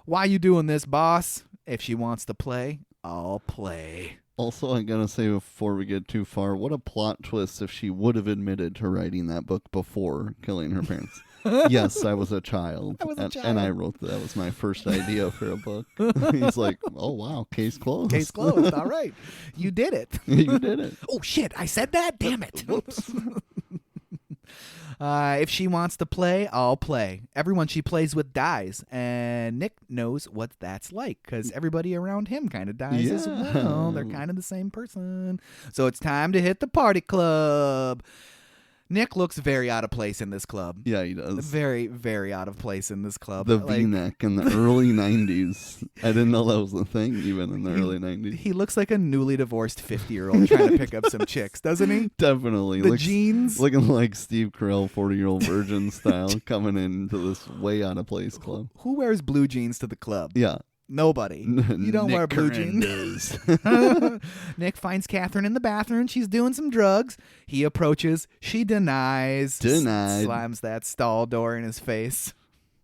Why you doing this, boss? If she wants to play, I'll play. Also, I gotta say before we get too far, what a plot twist if she would have admitted to writing that book before killing her parents. Yes, I was a child. And I wrote that was my first idea for a book. He's like, oh, wow, case closed. Case closed. All right. You did it. You did it. Oh, shit. I said that? Damn it. Whoops. If she wants to play, I'll play. Everyone she plays with dies, and Nick knows what that's like because everybody around him kind of dies as well. They're kind of the same person. So it's time to hit the party club. Nick looks very out of place in this club. Yeah, he does. Very, very out of place in this club. The V-neck in the early 90s. I didn't know that was a thing even in the early 90s. He looks like a newly divorced 50-year-old trying to pick up some chicks, doesn't he? Definitely. The jeans. Looking like Steve Carell, 40-year-old virgin style, coming into this way out of place club. Who wears blue jeans to the club? Yeah. Nobody. You don't Nick wear blue Curran jeans. Nick finds Catherine in the bathroom. She's doing some drugs. He approaches. She denies. Denied. Slams that stall door in his face.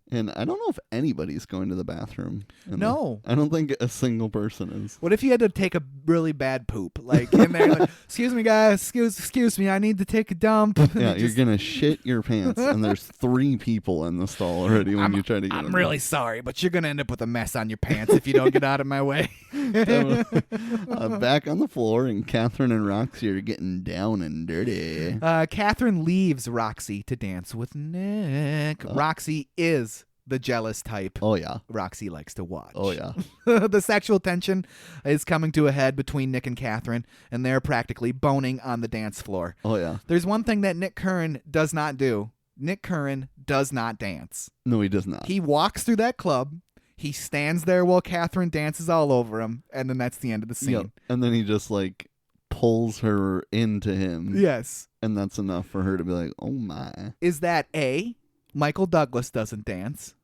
And I don't know if anybody's going to the bathroom. No. I don't think a single person is. What if you had to take a really bad poop? Like, in there, like, excuse me, guys. Excuse me. I need to take a dump. Yeah, you're going to shit your pants, and there's 3 people in the stall already when you try to get in. I'm really sorry, but you're going to end up with a mess on your pants if you don't get out of my way. Back on the floor, and Catherine and Roxy are getting down and dirty. Catherine leaves Roxy to dance with Nick. Roxy is the jealous type. Oh, yeah. Roxy likes to watch. Oh, yeah. The sexual tension is coming to a head between Nick and Catherine, and they're practically boning on the dance floor. Oh, yeah. There's one thing that Nick Curran does not do. Nick Curran does not dance. No, he does not. He walks through that club. He stands there while Catherine dances all over him, and then that's the end of the scene. Yep. And then he just, like, pulls her into him. Yes. And that's enough for her to be like, oh, my. Is that A, Michael Douglas doesn't dance?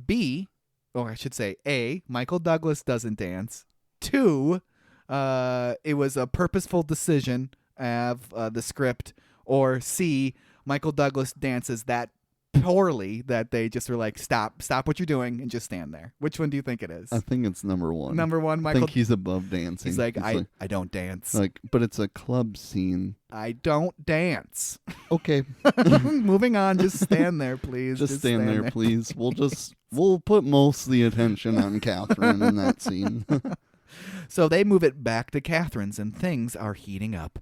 B, or I should say A, Michael Douglas doesn't dance. 2, it was a purposeful decision of the script. Or C, Michael Douglas dances that poorly that they just were like, stop what you're doing and just stand there. Which one do you think it is? I think it's number one. Number one, I Michael. think he's above dancing. He's like, I don't dance. But it's a club scene. I don't dance. Okay. Moving on. Just stand there, please. Just stand there, please. We'll put most of the attention on Catherine in that scene. So they move it back to Catherine's, and things are heating up.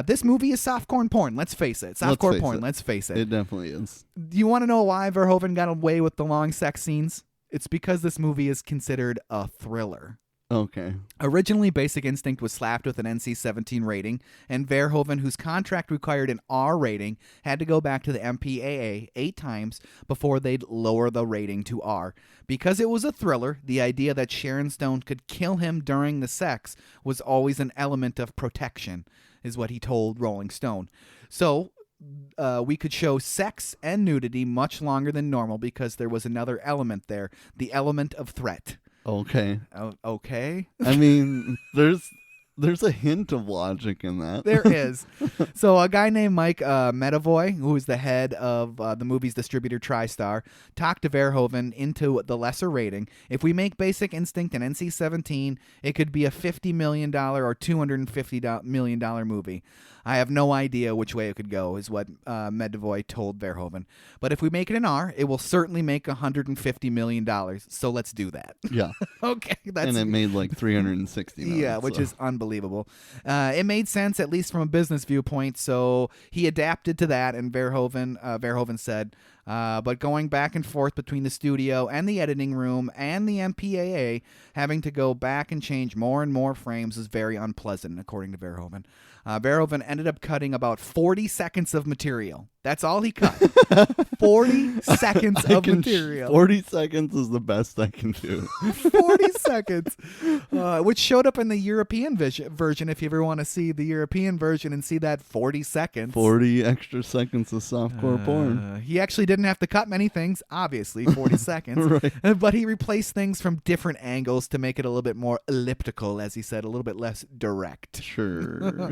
This movie is softcore porn. Let's face it. Softcore porn. Let's face it. It definitely is. Do you want to know why Verhoeven got away with the long sex scenes? It's because this movie is considered a thriller. Okay. Originally, Basic Instinct was slapped with an NC-17 rating, and Verhoeven, whose contract required an R rating, had to go back to the MPAA 8 times before they'd lower the rating to R. Because it was a thriller, the idea that Sharon Stone could kill him during the sex was always an element of protection, is what he told Rolling Stone. So we could show sex and nudity much longer than normal because there was another element there, the element of threat. Okay. Okay. I mean, there's a hint of logic in that. There is. So a guy named Mike Medavoy, who is the head of the movie's distributor TriStar, talked to Verhoeven into the lesser rating. If we make Basic Instinct an NC-17, it could be a $50 million or $250 million movie. I have no idea which way it could go, is what Medavoy told Verhoeven. But if we make it an R, it will certainly make $150 million. So let's do that. Yeah. Okay. And it made like $360 million. Yeah, which is unbelievable. It made sense, at least from a business viewpoint, so he adapted to that, and Verhoeven said, but going back and forth between the studio and the editing room and the MPAA, having to go back and change more and more frames was very unpleasant, according to Verhoeven. Verhoeven ended up cutting about 40 seconds of material. That's all he cut. 40 seconds of material. 40 seconds is the best I can do. 40 seconds, which showed up in the European version. If you ever want to see the European version and see that 40 seconds. 40 extra seconds of softcore porn. He actually didn't have to cut many things, obviously, 40 seconds. Right. But he replaced things from different angles to make it a little bit more elliptical, as he said, a little bit less direct. Sure.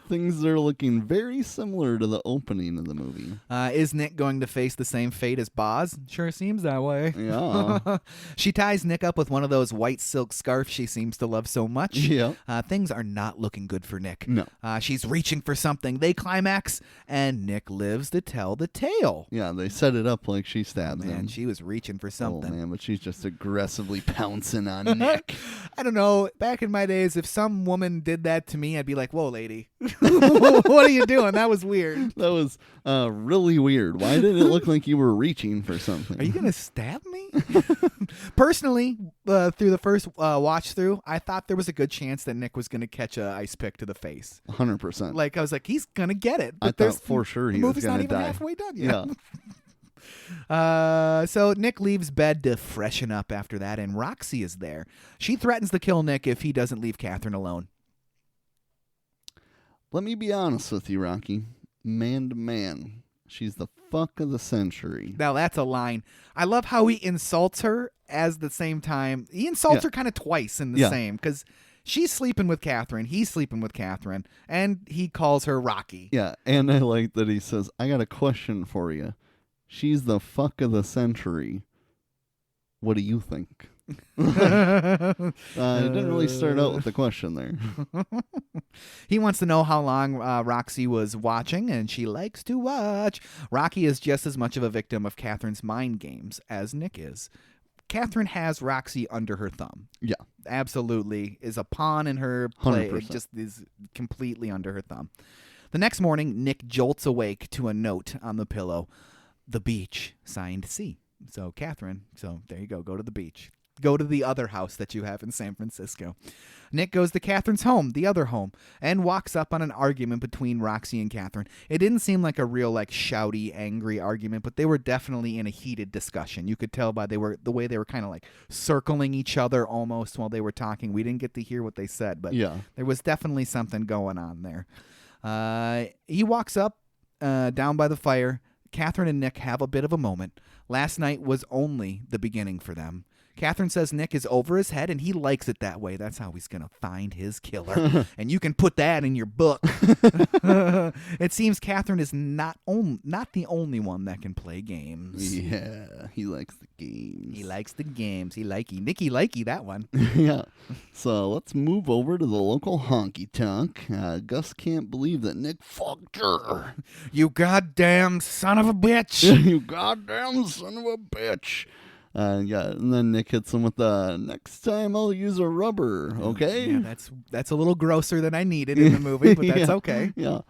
Things are looking very similar to the opening of the movie. Is Nick going to face the same fate as Boz? Sure seems that way. Yeah. She ties Nick up with one of those white silk scarves she seems to love so much. Yeah. Things are not looking good for Nick. No. She's reaching for something. They climax, and Nick lives to tell the tale. Yeah, they set it up like she stabs him. She was reaching for something. Oh, man, but she's just aggressively pouncing on Nick. I don't know. Back in my days, if some woman did that to me, I'd be like, whoa, lady. What are you doing? That was weird. That was really weird. Why did it look like you were reaching for something? Are you going to stab me? Personally, through the first watch through, I thought there was a good chance that Nick was going to catch an ice pick to the face. 100%. Like, I was like, he's going to get it. But I thought for sure he was going to die. The movie's not even halfway done yet. Yeah. So Nick leaves bed to freshen up after that, and Roxy is there. She threatens to kill Nick if he doesn't leave Catherine alone. Let me be honest with you, Rocky. Man to man, she's the fuck of the century. Now that's a line. I love how he insults her as the same time. He insults her kind of twice in the same, because she's sleeping with Catherine, he's sleeping with Catherine, and he calls her Rocky. Yeah, and I like that he says, I got a question for you. She's the fuck of the century. What do you think? It didn't really start out with the question there. He wants to know how long Roxy was watching, and she likes to watch. Rocky is just as much of a victim of Catherine's mind games as Nick is. Catherine has Roxy under her thumb. Yeah. Absolutely. Is a pawn in her play. 100%. It just is completely under her thumb. The next morning, Nick jolts awake to a note on the pillow. The beach, signed C. So, Catherine, there you go. Go to the beach. Go to the other house that you have in San Francisco. Nick goes to Catherine's home, the other home, and walks up on an argument between Roxy and Catherine. It didn't seem like a real, shouty, angry argument, but they were definitely in a heated discussion. You could tell by the way they were kind of circling each other almost while they were talking. We didn't get to hear what they said, but there was definitely something going on there. He walks up down by the fire. Catherine and Nick have a bit of a moment. Last night was only the beginning for them. Catherine says Nick is over his head, and he likes it that way. That's how he's going to find his killer. And you can put that in your book. It seems Catherine is not the only one that can play games. Yeah, he likes the games. He likes the games. Nicky likey, that one. Yeah. So let's move over to the local honky tonk. Gus can't believe that Nick fucked her. You goddamn son of a bitch. You goddamn son of a bitch. And then Nick hits him with the next time I'll use a rubber, okay? Yeah, that's a little grosser than I needed in the movie, but that's okay. Yeah.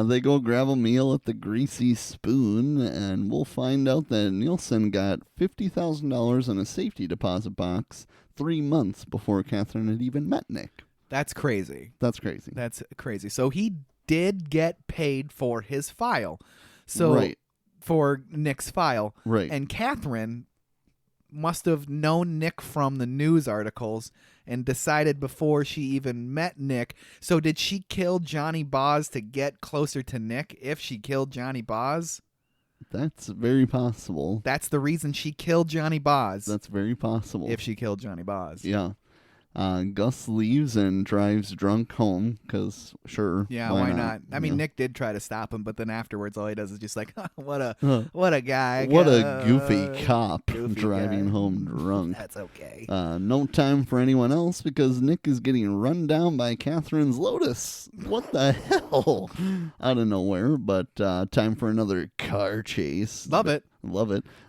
They go grab a meal at the Greasy Spoon, and we'll find out that Nielsen got $50,000 in a safety deposit box 3 months before Catherine had even met Nick. That's crazy. That's crazy. That's crazy. So he did get paid for his file. So right. For Nick's file. Right. And Catherine must have known Nick from the news articles and decided before she even met Nick. So did she kill Johnny Boz to get closer to Nick if she killed Johnny Boz? That's very possible. That's the reason she killed Johnny Boz. That's very possible. If she killed Johnny Boz. Yeah. Gus leaves and drives drunk home because, sure. Yeah, why not? I mean, Nick did try to stop him, but then afterwards, all he does is just like, what a guy. What a goofy cop driving guy. home drunk. That's okay. No time for anyone else because Nick is getting run down by Catherine's Lotus. What the hell? Out of nowhere, but time for another car chase. Love it.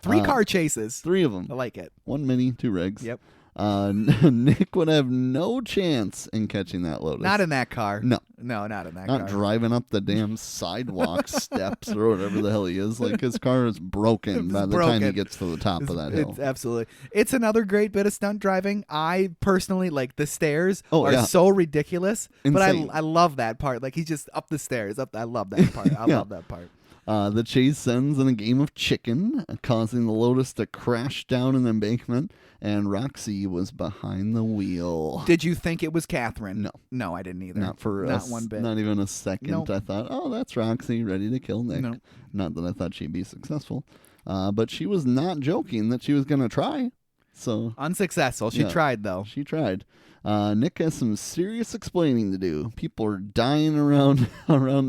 3 car chases. 3 of them. I like it. 1 mini, 2 regs. Yep. Nick would have no chance in catching that Lotus. Not in that car. No, not in that car. Not driving up the damn sidewalk steps or whatever the hell he is. Like, his car is broken by the time he gets to the top of that hill. Absolutely. It's another great bit of stunt driving. I personally, like, the stairs are yeah. so ridiculous. Insane. But I love that part. Like, he's just up the stairs. I love that part. I love that part. The chase ends in a game of chicken, causing the Lotus to crash down an embankment, and Roxy was behind the wheel. Did you think it was Catherine? No. No, I didn't either. Not one bit. Not even a second. Nope. I thought, oh, that's Roxy, ready to kill Nick. No. Not that I thought she'd be successful. But she was not joking that she was going to try. So unsuccessful. She tried, though. She tried. Nick has some serious explaining to do. People are dying around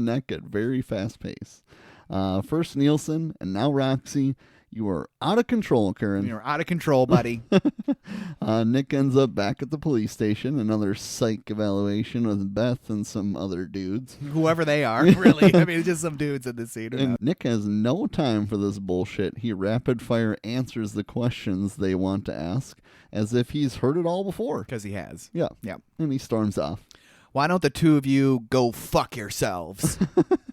Nick at very fast pace. First Nielsen, and now Roxy. You are out of control, Curran. You're out of control, buddy. Nick ends up back at the police station. Another psych evaluation with Beth and some other dudes. Whoever they are, really. I mean, just some dudes in the scene. And Nick has no time for this bullshit. He rapid fire answers the questions they want to ask as if he's heard it all before. Because he has. Yeah. Yeah. And he storms off. Why don't the two of you go fuck yourselves?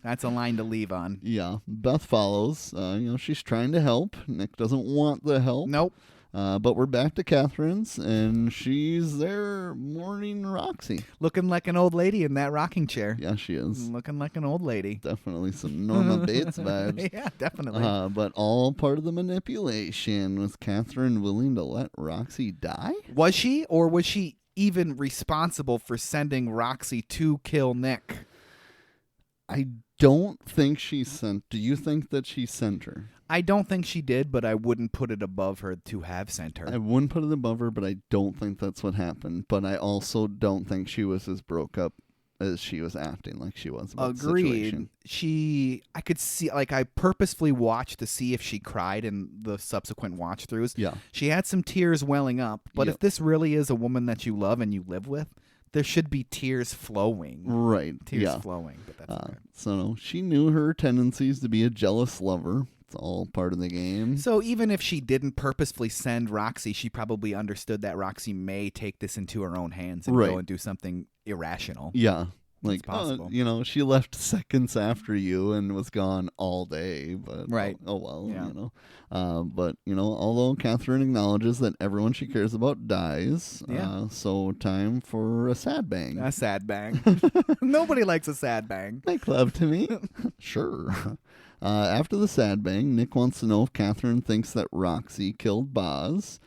That's a line to leave on. Yeah. Beth follows. She's trying to help. Nick doesn't want the help. Nope. But we're back to Catherine's, and she's there mourning Roxy. Looking like an old lady in that rocking chair. Yeah, she is. Looking like an old lady. Definitely some Norma Bates vibes. Yeah, definitely. But all part of the manipulation. Was Catherine willing to let Roxy die? Was she, or was she even responsible for sending Roxy to kill Nick? I don't think she sent. Do you think that she sent her? I don't think she did, but I wouldn't put it above her to have sent her. I wouldn't put it above her, but I don't think that's what happened. But I also don't think she was as broke up as she was acting like she was about the situation. I could see, like, I purposefully watched to see if she cried in the subsequent watch throughs. Yeah. She had some tears welling up, but if this really is a woman that you love and you live with, there should be tears flowing. Right. Tears flowing, but that's okay. So she knew her tendencies to be a jealous lover. It's all part of the game. So even if she didn't purposefully send Roxy, she probably understood that Roxy may take this into her own hands and go and do something irrational. Yeah. Like, it's possible. She left seconds after you and was gone all day. But right. Oh well, yeah. But, although Catherine acknowledges that everyone she cares about dies, so time for a sad bang. A sad bang. Nobody likes a sad bang. Make love to me. Sure. After the sad bang, Nick wants to know if Catherine thinks that Roxy killed Boz.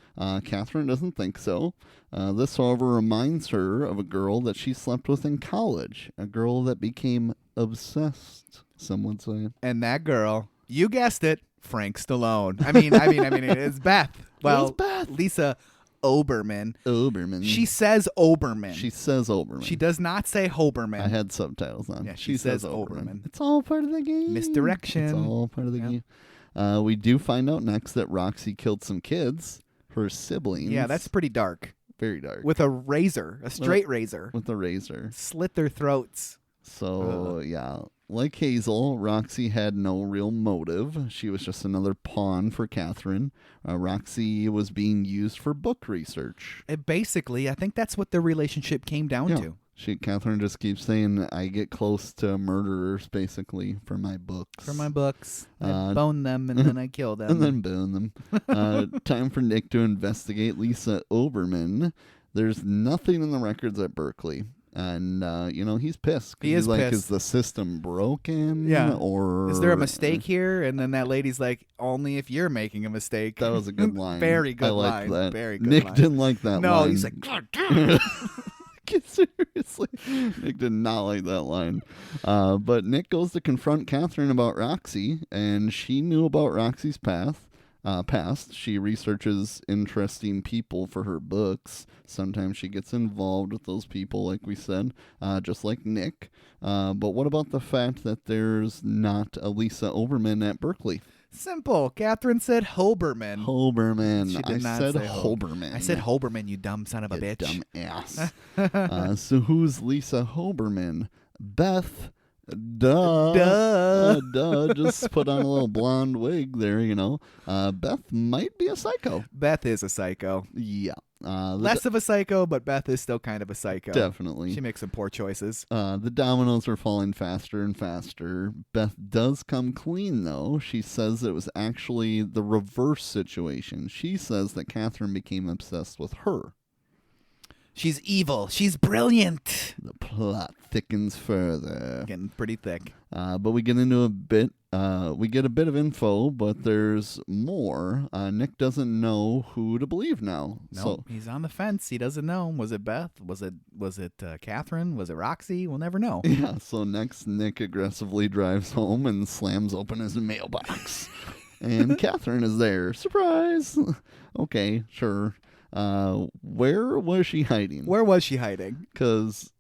Catherine doesn't think so. This, however, reminds her of a girl that she slept with in college. A girl that became obsessed, some would say. And that girl, you guessed it, Frank Stallone. I mean, it is Beth. Well, Beth. Lisa Oberman. Oberman. She says Oberman. She says Oberman. She does not say Hoberman. I had subtitles on. Yeah, she says Oberman. It's all part of the game. Misdirection. It's all part of the game. We do find out next that Roxy killed some kids, her siblings. Yeah, that's pretty dark. Very dark. With a razor, a straight razor. With a razor. Slit their throats. So, yeah. Like Hazel, Roxy had no real motive. She was just another pawn for Catherine. Roxy was being used for book research. Basically, I think that's what their relationship came down to. Catherine just keeps saying, I get close to murderers, basically, for my books. I bone them, and then I kill them. And then bone them. Time for Nick to investigate Lisa Oberman. There's nothing in the records at Berkeley. And, he's pissed. He is like, pissed. Is the system broken? Yeah. Or is there a mistake here? And then that lady's like, only if you're making a mistake. That was a good line. Very good line. That. Very good Nick line. didn't like that line. No, he's like, God damn it. Seriously. Nick did not like that line. But Nick goes to confront Catherine about Roxy, and she knew about Roxy's past. She researches interesting people for her books. Sometimes she gets involved with those people, like we said, just like Nick. But what about the fact that there's not a Lisa Oberman at Berkeley? Simple. Catherine said Hoberman. Hoberman. She did not say say Hoberman. I said Hoberman, you dumb son of a bitch. Dumb ass. So who's Lisa Hoberman? Beth. Duh. Just put on a little blonde wig there, Beth might be a psycho. Beth is a psycho. Yeah. Less of a psycho, but Beth is still kind of a psycho. Definitely. She makes some poor choices. The dominoes are falling faster and faster. Beth does come clean, though. She says it was actually the reverse situation. She says that Catherine became obsessed with her. She's evil. She's brilliant. The plot thickens further. Getting pretty thick. But we get into we get a bit of info, but there's more. Nick doesn't know who to believe now. No, so, he's on the fence. He doesn't know. Was it Beth? Was it Catherine? Was it Roxy? We'll never know. Yeah, so next Nick aggressively drives home and slams open his mailbox. And Catherine is there. Surprise! Okay, sure. Where was she hiding? Because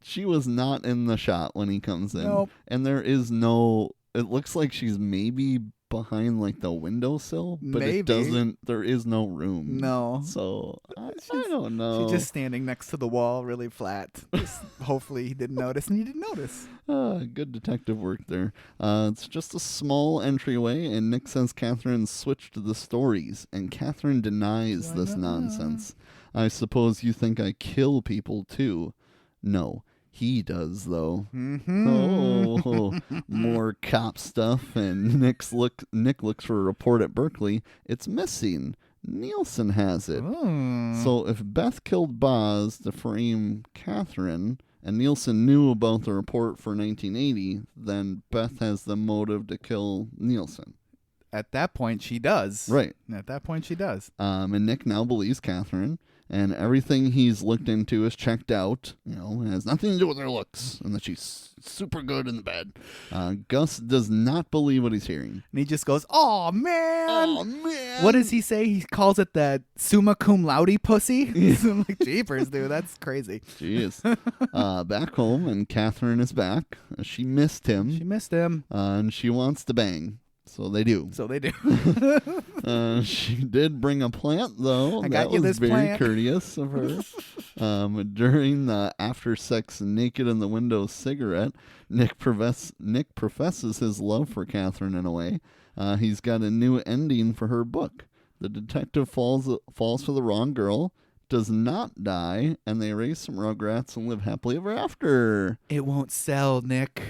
she was not in the shot when he comes in. Nope. And there is it looks like she's maybe behind like the windowsill, but there is no room. No. So I don't know. She's just standing next to the wall, really flat. Hopefully he didn't notice, and he didn't notice. Good detective work there. It's just a small entryway, and Nick says Catherine switched the stories, and Catherine denies this nonsense. I suppose you think I kill people too. No. He does, though. Mm-hmm. Oh, more cop stuff, and Nick looks for a report at Berkeley. It's missing. Nielsen has it. Oh. So if Beth killed Boz to frame Catherine, and Nielsen knew about the report for 1980, then Beth has the motive to kill Nielsen. At that point, she does. Right. At that point, she does. And Nick now believes Catherine, and everything he's looked into is checked out. It has nothing to do with her looks, and that she's super good in the bed. Gus does not believe what he's hearing. And he just goes, "Oh man! Oh man!" What does he say? He calls it the summa cum laude pussy. I'm like, jeepers, dude, that's crazy. Jeez. Back home, and Catherine is back. She missed him. And she wants to bang. So they do. She did bring a plant, though. I got you this very plant. Courteous of her. During the after-sex naked in the window cigarette, Nick professes his love for Catherine in a way. He's got a new ending for her book. The detective falls for the wrong girl, does not die, and they raise some rugrats and live happily ever after. It won't sell, Nick.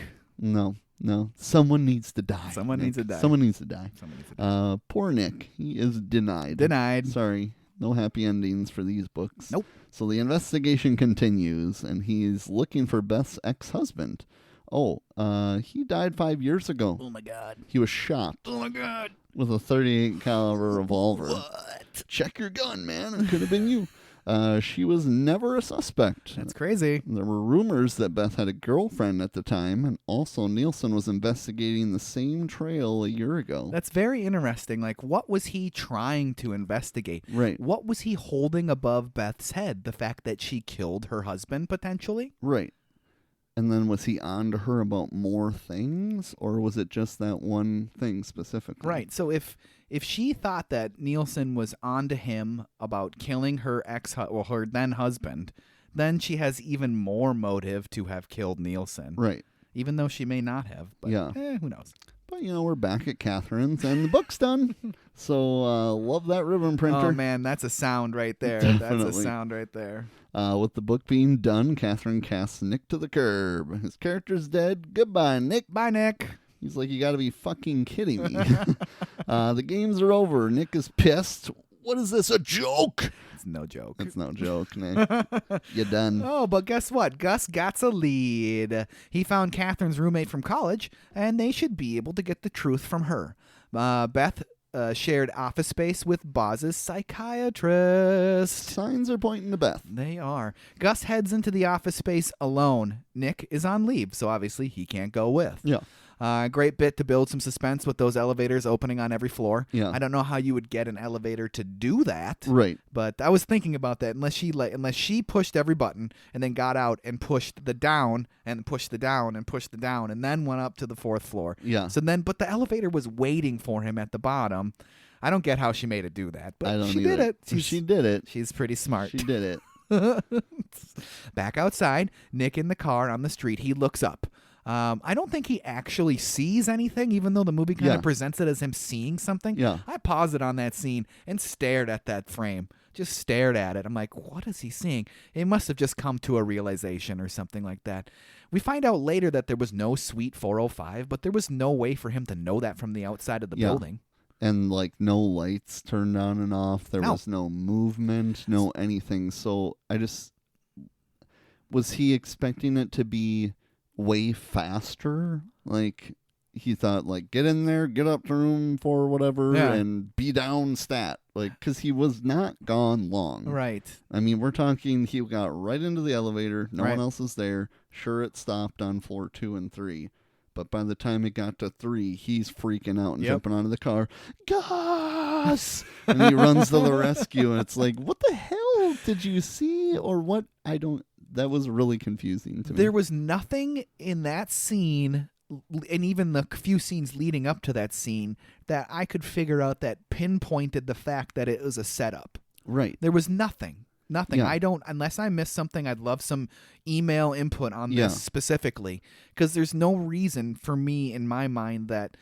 No, someone needs to die. Someone needs to die. Poor Nick. He is denied. Sorry. No happy endings for these books. Nope. So the investigation continues, and he's looking for Beth's ex-husband. He died 5 years ago. Oh, my God. He was shot. Oh, my God. With a .38 caliber revolver. What? Check your gun, man. It could have been you. She was never a suspect. That's crazy. There were rumors that Beth had a girlfriend at the time, and also Nielsen was investigating the same trail a year ago. That's very interesting. Like, what was he trying to investigate? Right. What was he holding above Beth's head? The fact that she killed her husband, potentially? Right. And then was he on to her about more things, or was it just that one thing specifically? Right. So if she thought that Nielsen was on to him about killing her her then husband, then she has even more motive to have killed Nielsen. Right. Even though she may not have. But who knows? But, we're back at Catherine's, and the book's done. So, love that ribbon printer. Oh, man, that's a sound right there. Definitely. That's a sound right there. With the book being done, Catherine casts Nick to the curb. His character's dead. Goodbye, Nick. Bye, Nick. He's like, you gotta be fucking kidding me. The games are over. Nick is pissed. What is this, a joke? It's no joke. It's no joke, Nick. You're done. Oh, but guess what? Gus got a lead. He found Catherine's roommate from college, and they should be able to get the truth from her. Beth shared office space with Boz's psychiatrist. Signs are pointing to Beth. They are. Gus heads into the office space alone. Nick is on leave, so obviously he can't go with. Yeah. Great bit to build some suspense with those elevators opening on every floor. Yeah. I don't know how you would get an elevator to do that. Right. But I was thinking about that. Unless she pushed every button and then got out and pushed the down and pushed the down and pushed the down and then went up to the 4th floor. Yeah. So then, but the elevator was waiting for him at the bottom. I don't get how she made it do that, but I don't she either. did it. She did it. She's pretty smart. She did it. Back outside, Nick in the car on the street, he looks up. I don't think he actually sees anything, even though the movie kind of presents it as him seeing something. Yeah. I paused it on that scene and stared at that frame. Just stared at it. I'm like, what is he seeing? He must have just come to a realization or something like that. We find out later that there was no suite 405, but there was no way for him to know that from the outside of the building. And, no lights turned on and off. There was no movement, no anything. So was he expecting it to be way faster? He thought, get in there, get up to room for whatever, and be down stat. Because he was not gone long. Right. I mean, we're talking he got right into the elevator. No one else is there. Sure, it stopped on floor 2 and 3. But by the time it got to 3, he's freaking out and jumping onto the car. Gus! And he runs to the rescue. And it's like, what the hell did you see? Or what? That was really confusing to me. There was nothing in that scene, and even the few scenes leading up to that scene, that I could figure out that pinpointed the fact that it was a setup. Right. There was nothing. Nothing. Yeah. I don't, unless I missed something, I'd love some email input on this specifically, because there's no reason for me in my mind that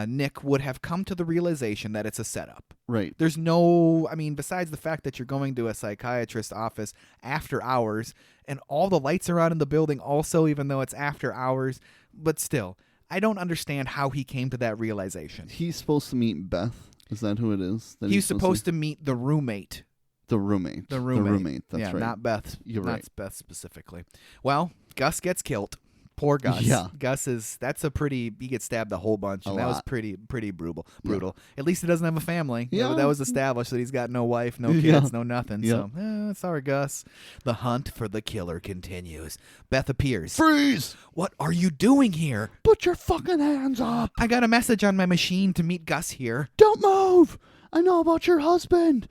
Nick would have come to the realization that it's a setup. Right. There's no, besides the fact that you're going to a psychiatrist's office after hours and all the lights are on in the building also, even though it's after hours, but still, I don't understand how he came to that realization. He's supposed to meet Beth. Is that who it is? He's supposed to meet the roommate. The roommate. The roommate. That's right. Not Beth. You're not right. Beth specifically. Well, Gus gets killed. Poor Gus. Yeah. He gets stabbed a whole bunch. And that was pretty brutal. Yeah. At least he doesn't have a family. Yeah. That was established that he's got no wife, no kids, no nothing. Yeah. So, sorry, Gus. The hunt for the killer continues. Beth appears. Freeze! What are you doing here? Put your fucking hands up! I got a message on my machine to meet Gus here. Don't move! I know about your husband.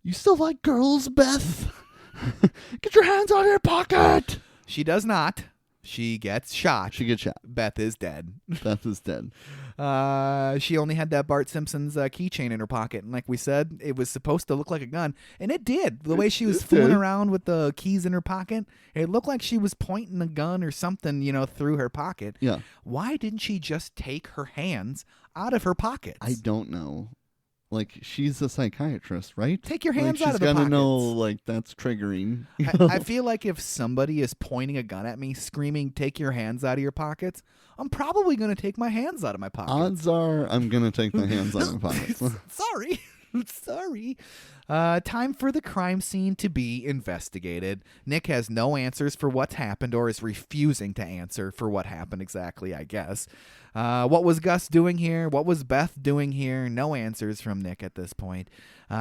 You still like girls, Beth? Get your hands out of your pocket! She does not. She gets shot. She gets shot. Beth is dead. Beth is dead. She only had that Bart Simpson's keychain in her pocket. And like we said, it was supposed to look like a gun. And it did. The way she was fooling around with the keys in her pocket, it looked like she was pointing a gun or something, through her pocket. Yeah. Why didn't she just take her hands out of her pockets? I don't know. She's a psychiatrist, right? Take your hands out of the pockets. She's got to know, that's triggering. I feel like if somebody is pointing a gun at me, screaming, take your hands out of your pockets, I'm probably going to take my hands out of my pockets. Odds are I'm going to take my hands out of my pockets. Sorry. Sorry. Time for the crime scene to be investigated. Nick has no answers for what's happened, or is refusing to answer for what happened exactly, I guess. What was Gus doing here? What was Beth doing here? No answers from Nick at this point.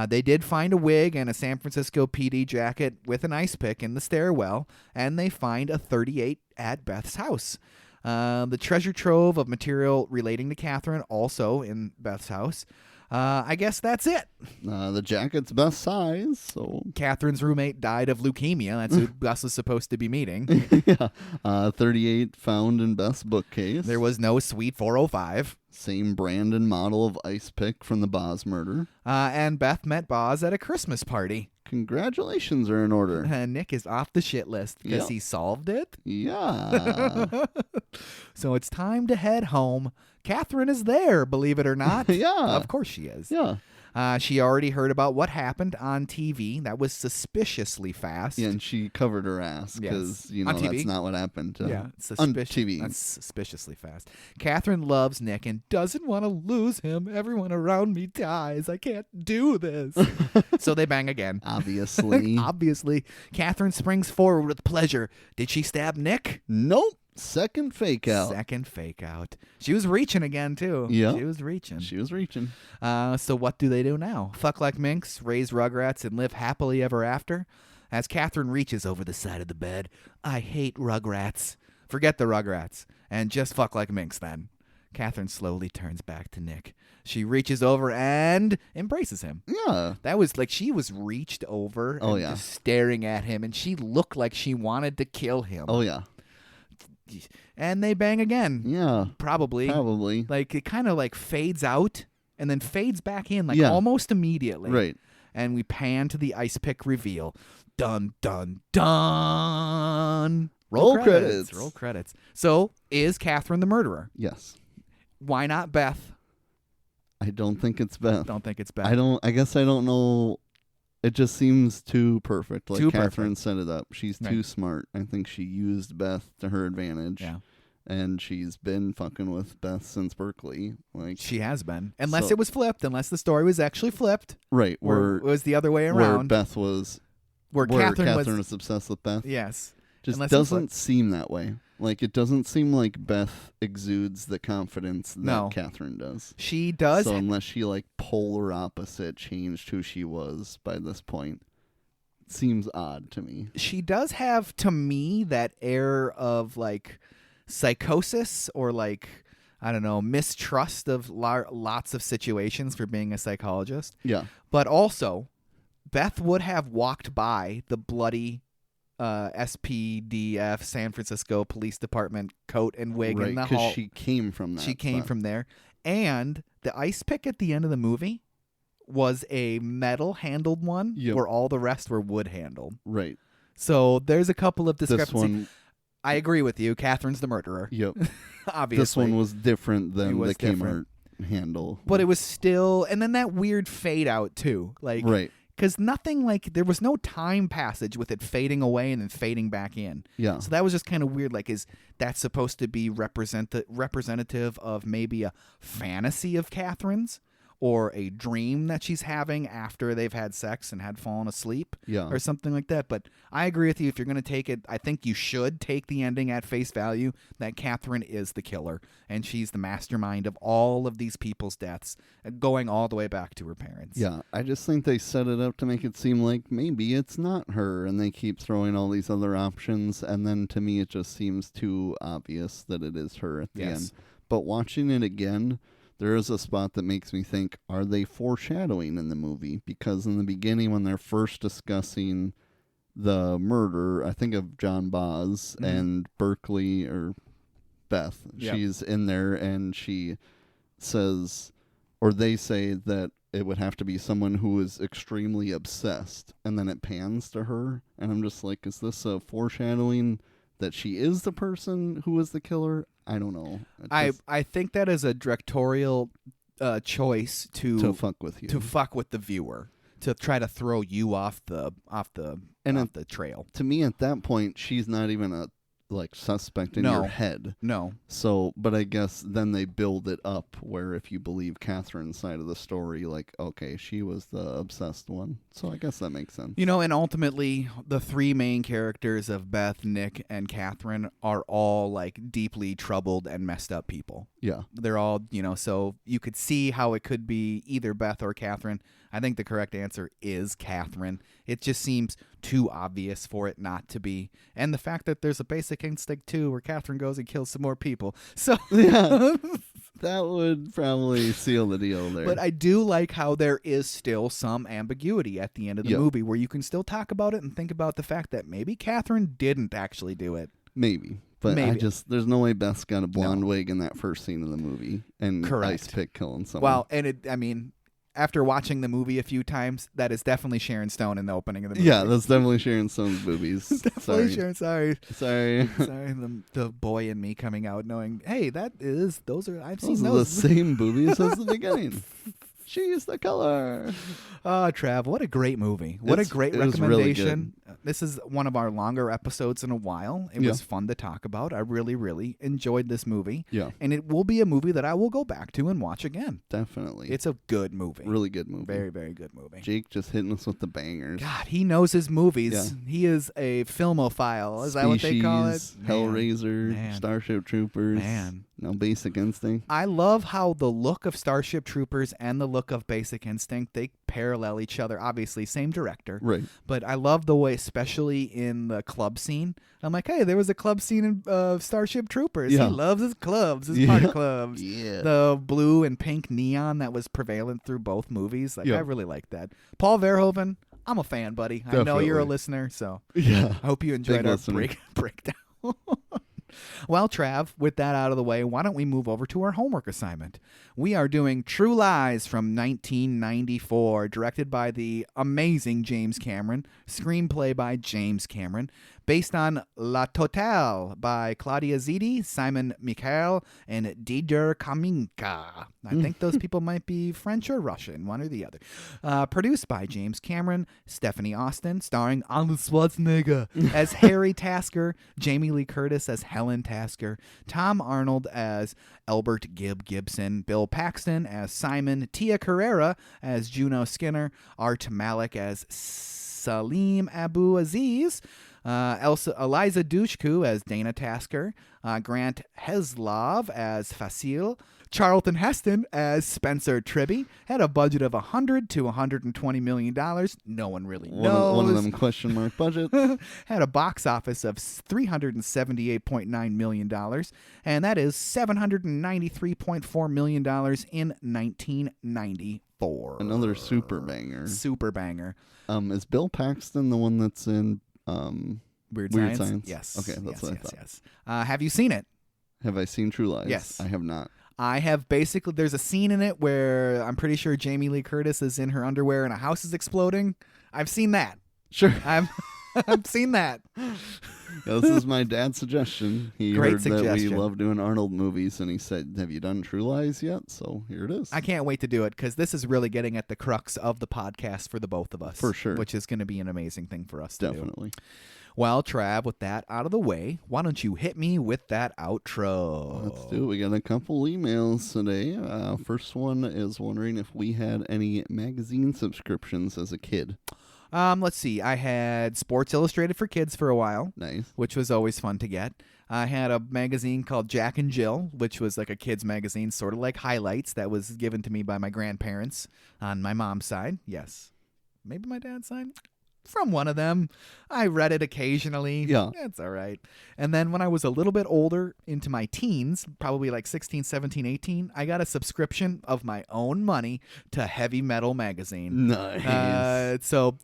They did find a wig and a San Francisco PD jacket with an ice pick in the stairwell, and they find a .38 at Beth's house. The treasure trove of material relating to Catherine also in Beth's house. I guess that's it. The jacket's Beth's size, so... Catherine's roommate died of leukemia. That's who Gus was supposed to be meeting. Yeah. 38 found in Beth's bookcase. There was no Sweet 405. Same brand and model of ice pick from the Boz murder. And Beth met Boz at a Christmas party. Congratulations are in order. Nick is off the shit list because he solved it. Yeah. So it's time to head home. Catherine is there, believe it or not. Yeah. Of course she is. Yeah. She already heard about what happened on TV. That was suspiciously fast. Yeah, and she covered her ass because, that's not what happened on TV. That's suspiciously fast. Catherine loves Nick and doesn't want to lose him. Everyone around me dies. I can't do this. So they bang again. Obviously. Obviously. Catherine springs forward with pleasure. Did she stab Nick? Nope. Second fake out. She was reaching again, too. Yeah. She was reaching. So what do they do now? Fuck like minks, raise rugrats, and live happily ever after? As Catherine reaches over the side of the bed, I hate rugrats. Forget the rugrats, and just fuck like minks then. Catherine slowly turns back to Nick. She reaches over and embraces him. Yeah. That was like she was reached over and just staring at him, and she looked like she wanted to kill him. Oh, yeah. And they bang again. Yeah. Probably. Like it kind of like fades out and then fades back in like almost immediately. Right. And we pan to the ice pick reveal. Dun, dun, dun. Roll credits. So is Catherine the murderer? Yes. Why not Beth? I don't think it's Beth. I guess I don't know. It just seems too perfect. Like Catherine set it up. She's too smart. I think she used Beth to her advantage. Yeah. And she's been fucking with Beth since Berkeley. Like she has been. Unless it was flipped. Unless the story was actually flipped. Right. Where it was the other way around. Where Beth was... Where Catherine was obsessed with Beth. Yes. Just doesn't seem that way. Like, it doesn't seem like Beth exudes the confidence that Catherine does. She does. So unless she, like, polar opposite changed who she was by this point, it seems odd to me. She does have, to me, that air of, like, psychosis or, like, I don't know, mistrust of lots of situations for being a psychologist. Yeah. But also, Beth would have walked by the bloody... SPDF San Francisco Police Department coat and wig in the hall. Because she came from that. She came from there. And the ice pick at the end of the movie was a metal-handled one where all the rest were wood-handled. Right. So there's a couple of discrepancies. I agree with you. Catherine's the murderer. Yep. Obviously. This one was different than the Kmart handle. But it was still... And then that weird fade-out, too. Like, right. Because nothing like, there was no time passage with it fading away and then fading back in. Yeah. So that was just kind of weird. Like, is that supposed to be representative of maybe a fantasy of Catherine's? Or a dream that she's having after they've had sex and had fallen asleep? Yeah. Or something like that. But I agree with you. If you're going to take it, I think you should take the ending at face value that Catherine is the killer. And she's the mastermind of all of these people's deaths, going all the way back to her parents. Yeah. I just think they set it up to make it seem like maybe it's not her. And they keep throwing all these other options. And then to me, it just seems too obvious that it is her at the end. But watching it again... There is a spot that makes me think, are they foreshadowing in the movie? Because in the beginning, when they're first discussing the murder, I think of John Boz and Berkeley or Beth. Yep. She's in there and she says, or they say that it would have to be someone who is extremely obsessed. And then it pans to her. And I'm just like, is this a foreshadowing that she is the person who is the killer? I don't know. I think that is a directorial choice to fuck with you, to fuck with the viewer, to try to throw you off the trail. To me, at that point, she's not even a like suspect in No. your head. No. So, but I guess then they build it up where if you believe Catherine's side of the story, like, okay, she was the obsessed one. So I guess that makes sense. You know, and ultimately, the three main characters of Beth, Nick, and Catherine are all like deeply troubled and messed up people. Yeah. They're all, so you could see how it could be either Beth or Catherine. I think the correct answer is Catherine. It just seems too obvious for it not to be. And the fact that there's a Basic Instinct 2 where Catherine goes and kills some more people. So yeah, that would probably seal the deal there. But I do like how there is still some ambiguity at the end of the movie where you can still talk about it and think about the fact that maybe Catherine didn't actually do it. Maybe. But there's no way Beth's got a blonde wig in that first scene of the movie. And Ice Pick killing someone. Well, and after watching the movie a few times, that is definitely Sharon Stone in the opening of the movie. Yeah, that's definitely Sharon Stone's boobies. Definitely Sharon. Sorry. Sorry. The boy in me coming out knowing, hey, those are the same boobies as the beginning. She's the color. Trav, what a great movie. What a great recommendation. Really this is one of our longer episodes in a while. It was fun to talk about. I really, really enjoyed this movie. Yeah. And it will be a movie that I will go back to and watch again. Definitely. It's a good movie. Really good movie. Very, very good movie. Jake just hitting us with the bangers. God, he knows his movies. Yeah. He is a filmophile. Is Species, that what they call it? Hellraiser, Starship Troopers. Man. No Basic Instinct. I love how the look of Starship Troopers and the look of Basic Instinct, they parallel each other. Obviously, same director. Right. But I love the way, especially in the club scene. I'm like, hey, there was a club scene in Starship Troopers. Yeah. He loves his clubs, his party clubs. Yeah. The blue and pink neon that was prevalent through both movies. I really like that. Paul Verhoeven, I'm a fan, buddy. Definitely. I know you're a listener, so yeah. I hope you enjoyed our breakdown. Well, Trav, with that out of the way, why don't we move over to our homework assignment? We are doing True Lies from 1994, directed by the amazing James Cameron, screenplay by James Cameron, based on La Totale by Claudia Zidi, Simon Michael, and Didier Kaminka. I think those people might be French or Russian, one or the other. Produced by James Cameron, Stephanie Austin, starring Arnold Schwarzenegger as Harry Tasker, Jamie Lee Curtis as Helen Tasker, Tom Arnold as Albert Gibson, Bill Paxton as Simon, Tia Carrera as Juno Skinner, Art Malik as Salim Abu Aziz, Eliza Dushku as Dana Tasker, Grant Heslov as Facile, Charlton Heston as Spencer Tribby. Had a budget of $100 to $120 million. No one really knows. One of them question mark budget. Had a box office of $378.9 million, and that is $793.4 million in 1994. Another super banger. Super banger. Is Bill Paxton the one that's in Weird Science? Yes. Okay, that's what I thought. Yes. Have you seen it? Have I seen True Lies? Yes. I have not. I have basically, there's a scene in it where I'm pretty sure Jamie Lee Curtis is in her underwear and a house is exploding. I've seen that. Sure. I've seen that. Yeah, this is my dad's suggestion. He Great heard suggestion. that we love doing Arnold movies, and he said, have you done True Lies yet? So here it is. I can't wait to do it because this is really getting at the crux of the podcast for the both of us. For sure. Which is going to be an amazing thing for us to do. Definitely. Well, Trav, with that out of the way, why don't you hit me with that outro? Let's do it. We got a couple emails today. First one is wondering if we had any magazine subscriptions as a kid. Let's see. I had Sports Illustrated for kids for a while. Nice. Which was always fun to get. I had a magazine called Jack and Jill, which was like a kid's magazine, sort of like Highlights, that was given to me by my grandparents on my mom's side. Yes. Maybe my dad's side? From one of them. I read it occasionally. Yeah. It's all right. And then when I was a little bit older, into my teens, probably like 16, 17, 18, I got a subscription of my own money to Heavy Metal magazine. Nice. So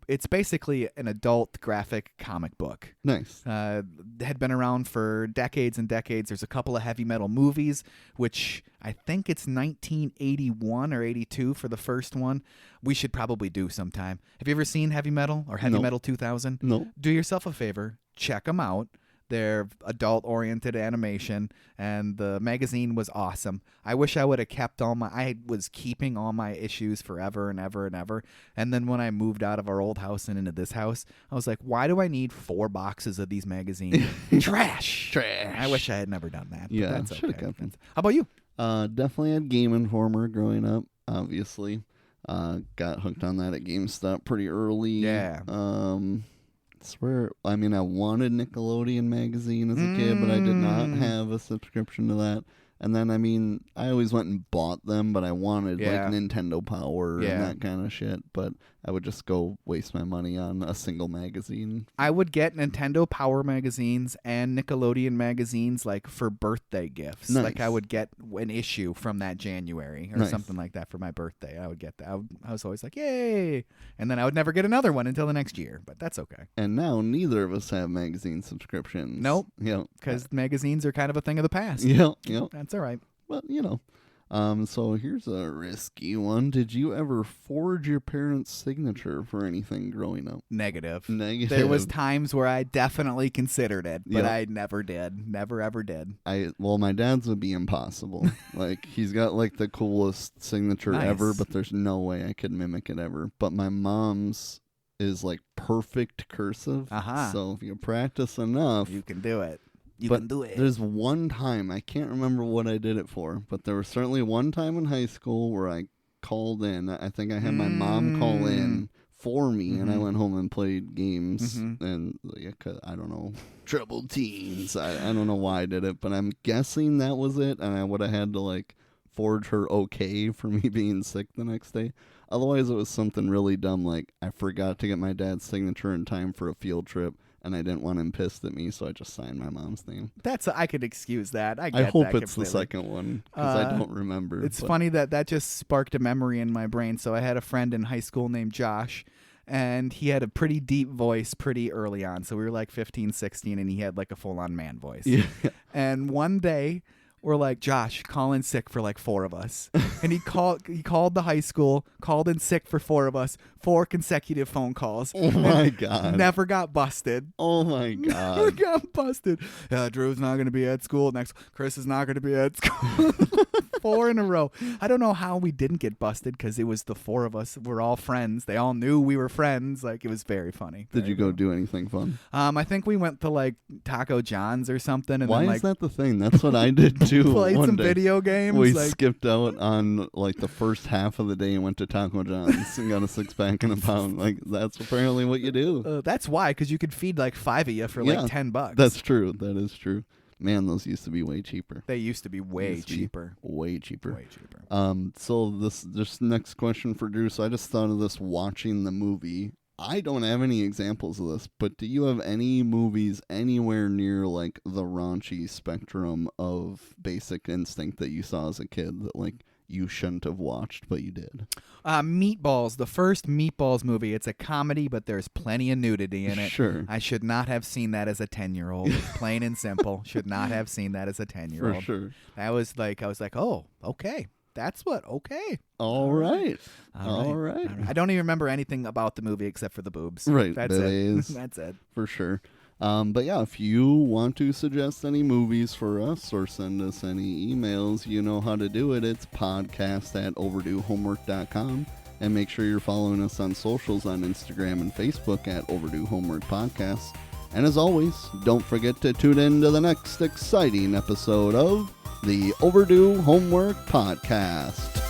it's basically an adult graphic comic book. Nice. Had been around for decades and decades. There's a couple of Heavy Metal movies, which I think it's 1981 or 82 for the first one. We should probably do sometime. Have you ever seen Heavy Metal or Heavy Metal 2000? No. Do yourself a favor. Check them out. They're adult-oriented animation, and the magazine was awesome. I wish I would have kept I was keeping all my issues forever and ever and ever. And then when I moved out of our old house and into this house, I was like, why do I need 4 boxes of these magazines? Trash. I wish I had never done that. Yeah, that's should have okay. kept them. How about you? Definitely had Game Informer growing up, obviously. Got hooked on that at GameStop pretty early. Yeah. I wanted Nickelodeon magazine as a kid, but I did not have a subscription to that. And then, I always went and bought them, but I wanted like Nintendo Power and that kind of shit. But I would just go waste my money on a single magazine. I would get Nintendo Power magazines and Nickelodeon magazines like for birthday gifts. Nice. Like I would get an issue from that January or something like that for my birthday. I would get that. I was always like, yay. And then I would never get another one until the next year, but that's okay. And now neither of us have magazine subscriptions. Nope. Yeah. Because magazines are kind of a thing of the past. Yeah. That's all right. But, so here's a risky one. Did you ever forge your parents' signature for anything growing up? Negative. Negative. There was times where I definitely considered it, but I never did. Never, ever did. My dad's would be impossible. Like, he's got, like, the coolest signature ever, but there's no way I could mimic it ever. But my mom's is, like, perfect cursive. So if you practice enough... You can do it. You but can do it. There's one time, I can't remember what I did it for, but there was certainly one time in high school where I called in. I think I had my mom call in for me, and I went home and played games, and I don't know, troubled teens. I don't know why I did it, but I'm guessing that was it, and I would have had to, like, forge her okay for me being sick the next day. Otherwise, it was something really dumb, like I forgot to get my dad's signature in time for a field trip, and I didn't want him pissed at me, so I just signed my mom's name. I could excuse that. I hope it's the second one, because I don't remember. It's funny that just sparked a memory in my brain. So I had a friend in high school named Josh, and he had a pretty deep voice pretty early on. So we were like 15, 16, and he had like a full-on man voice. Yeah. And one day... we're like, Josh, call in sick for like 4 of us. And he called the high school, called in sick for 4 of us, 4 consecutive phone calls. Oh my God. Never got busted. Oh my God. Never got busted. Drew's not going to be at school next. Chris is not going to be at school. 4 in a row. I don't know how we didn't get busted because it was the 4 of us. We're all friends. They all knew we were friends. Like, it was very funny. Did you go do anything fun? I think we went to like Taco John's or something. And Why then, is that the thing? That's what I did too. Played some day. Video games. We skipped out on like the first half of the day and went to Taco John's and got a 6-pack and a pound. Like, that's apparently what you do. That's why, because you could feed like 5 of you for like $10. That's true. That is true. Man, those used to be way cheaper. They used to be way cheaper. Way cheaper. Way cheaper. So this next question for Drew. So I just thought of this watching the movie. I don't have any examples of this, but do you have any movies anywhere near like the raunchy spectrum of Basic Instinct that you saw as a kid that like you shouldn't have watched, but you did? Meatballs, the first Meatballs movie. It's a comedy, but there's plenty of nudity in it. Sure. I should not have seen that as a 10-year-old. Plain and simple. Should not have seen that as a 10-year-old. For sure. I was like, oh, okay. That's okay. All right. I don't even remember anything about the movie except for the boobs. Right. That's it. That's it. For sure. But yeah, if you want to suggest any movies for us or send us any emails, you know how to do it. It's podcast@overduehomework.com. And make sure you're following us on socials on Instagram and Facebook at Overdue Homework Podcast. And as always, don't forget to tune in to the next exciting episode of the Overdue Homework Podcast.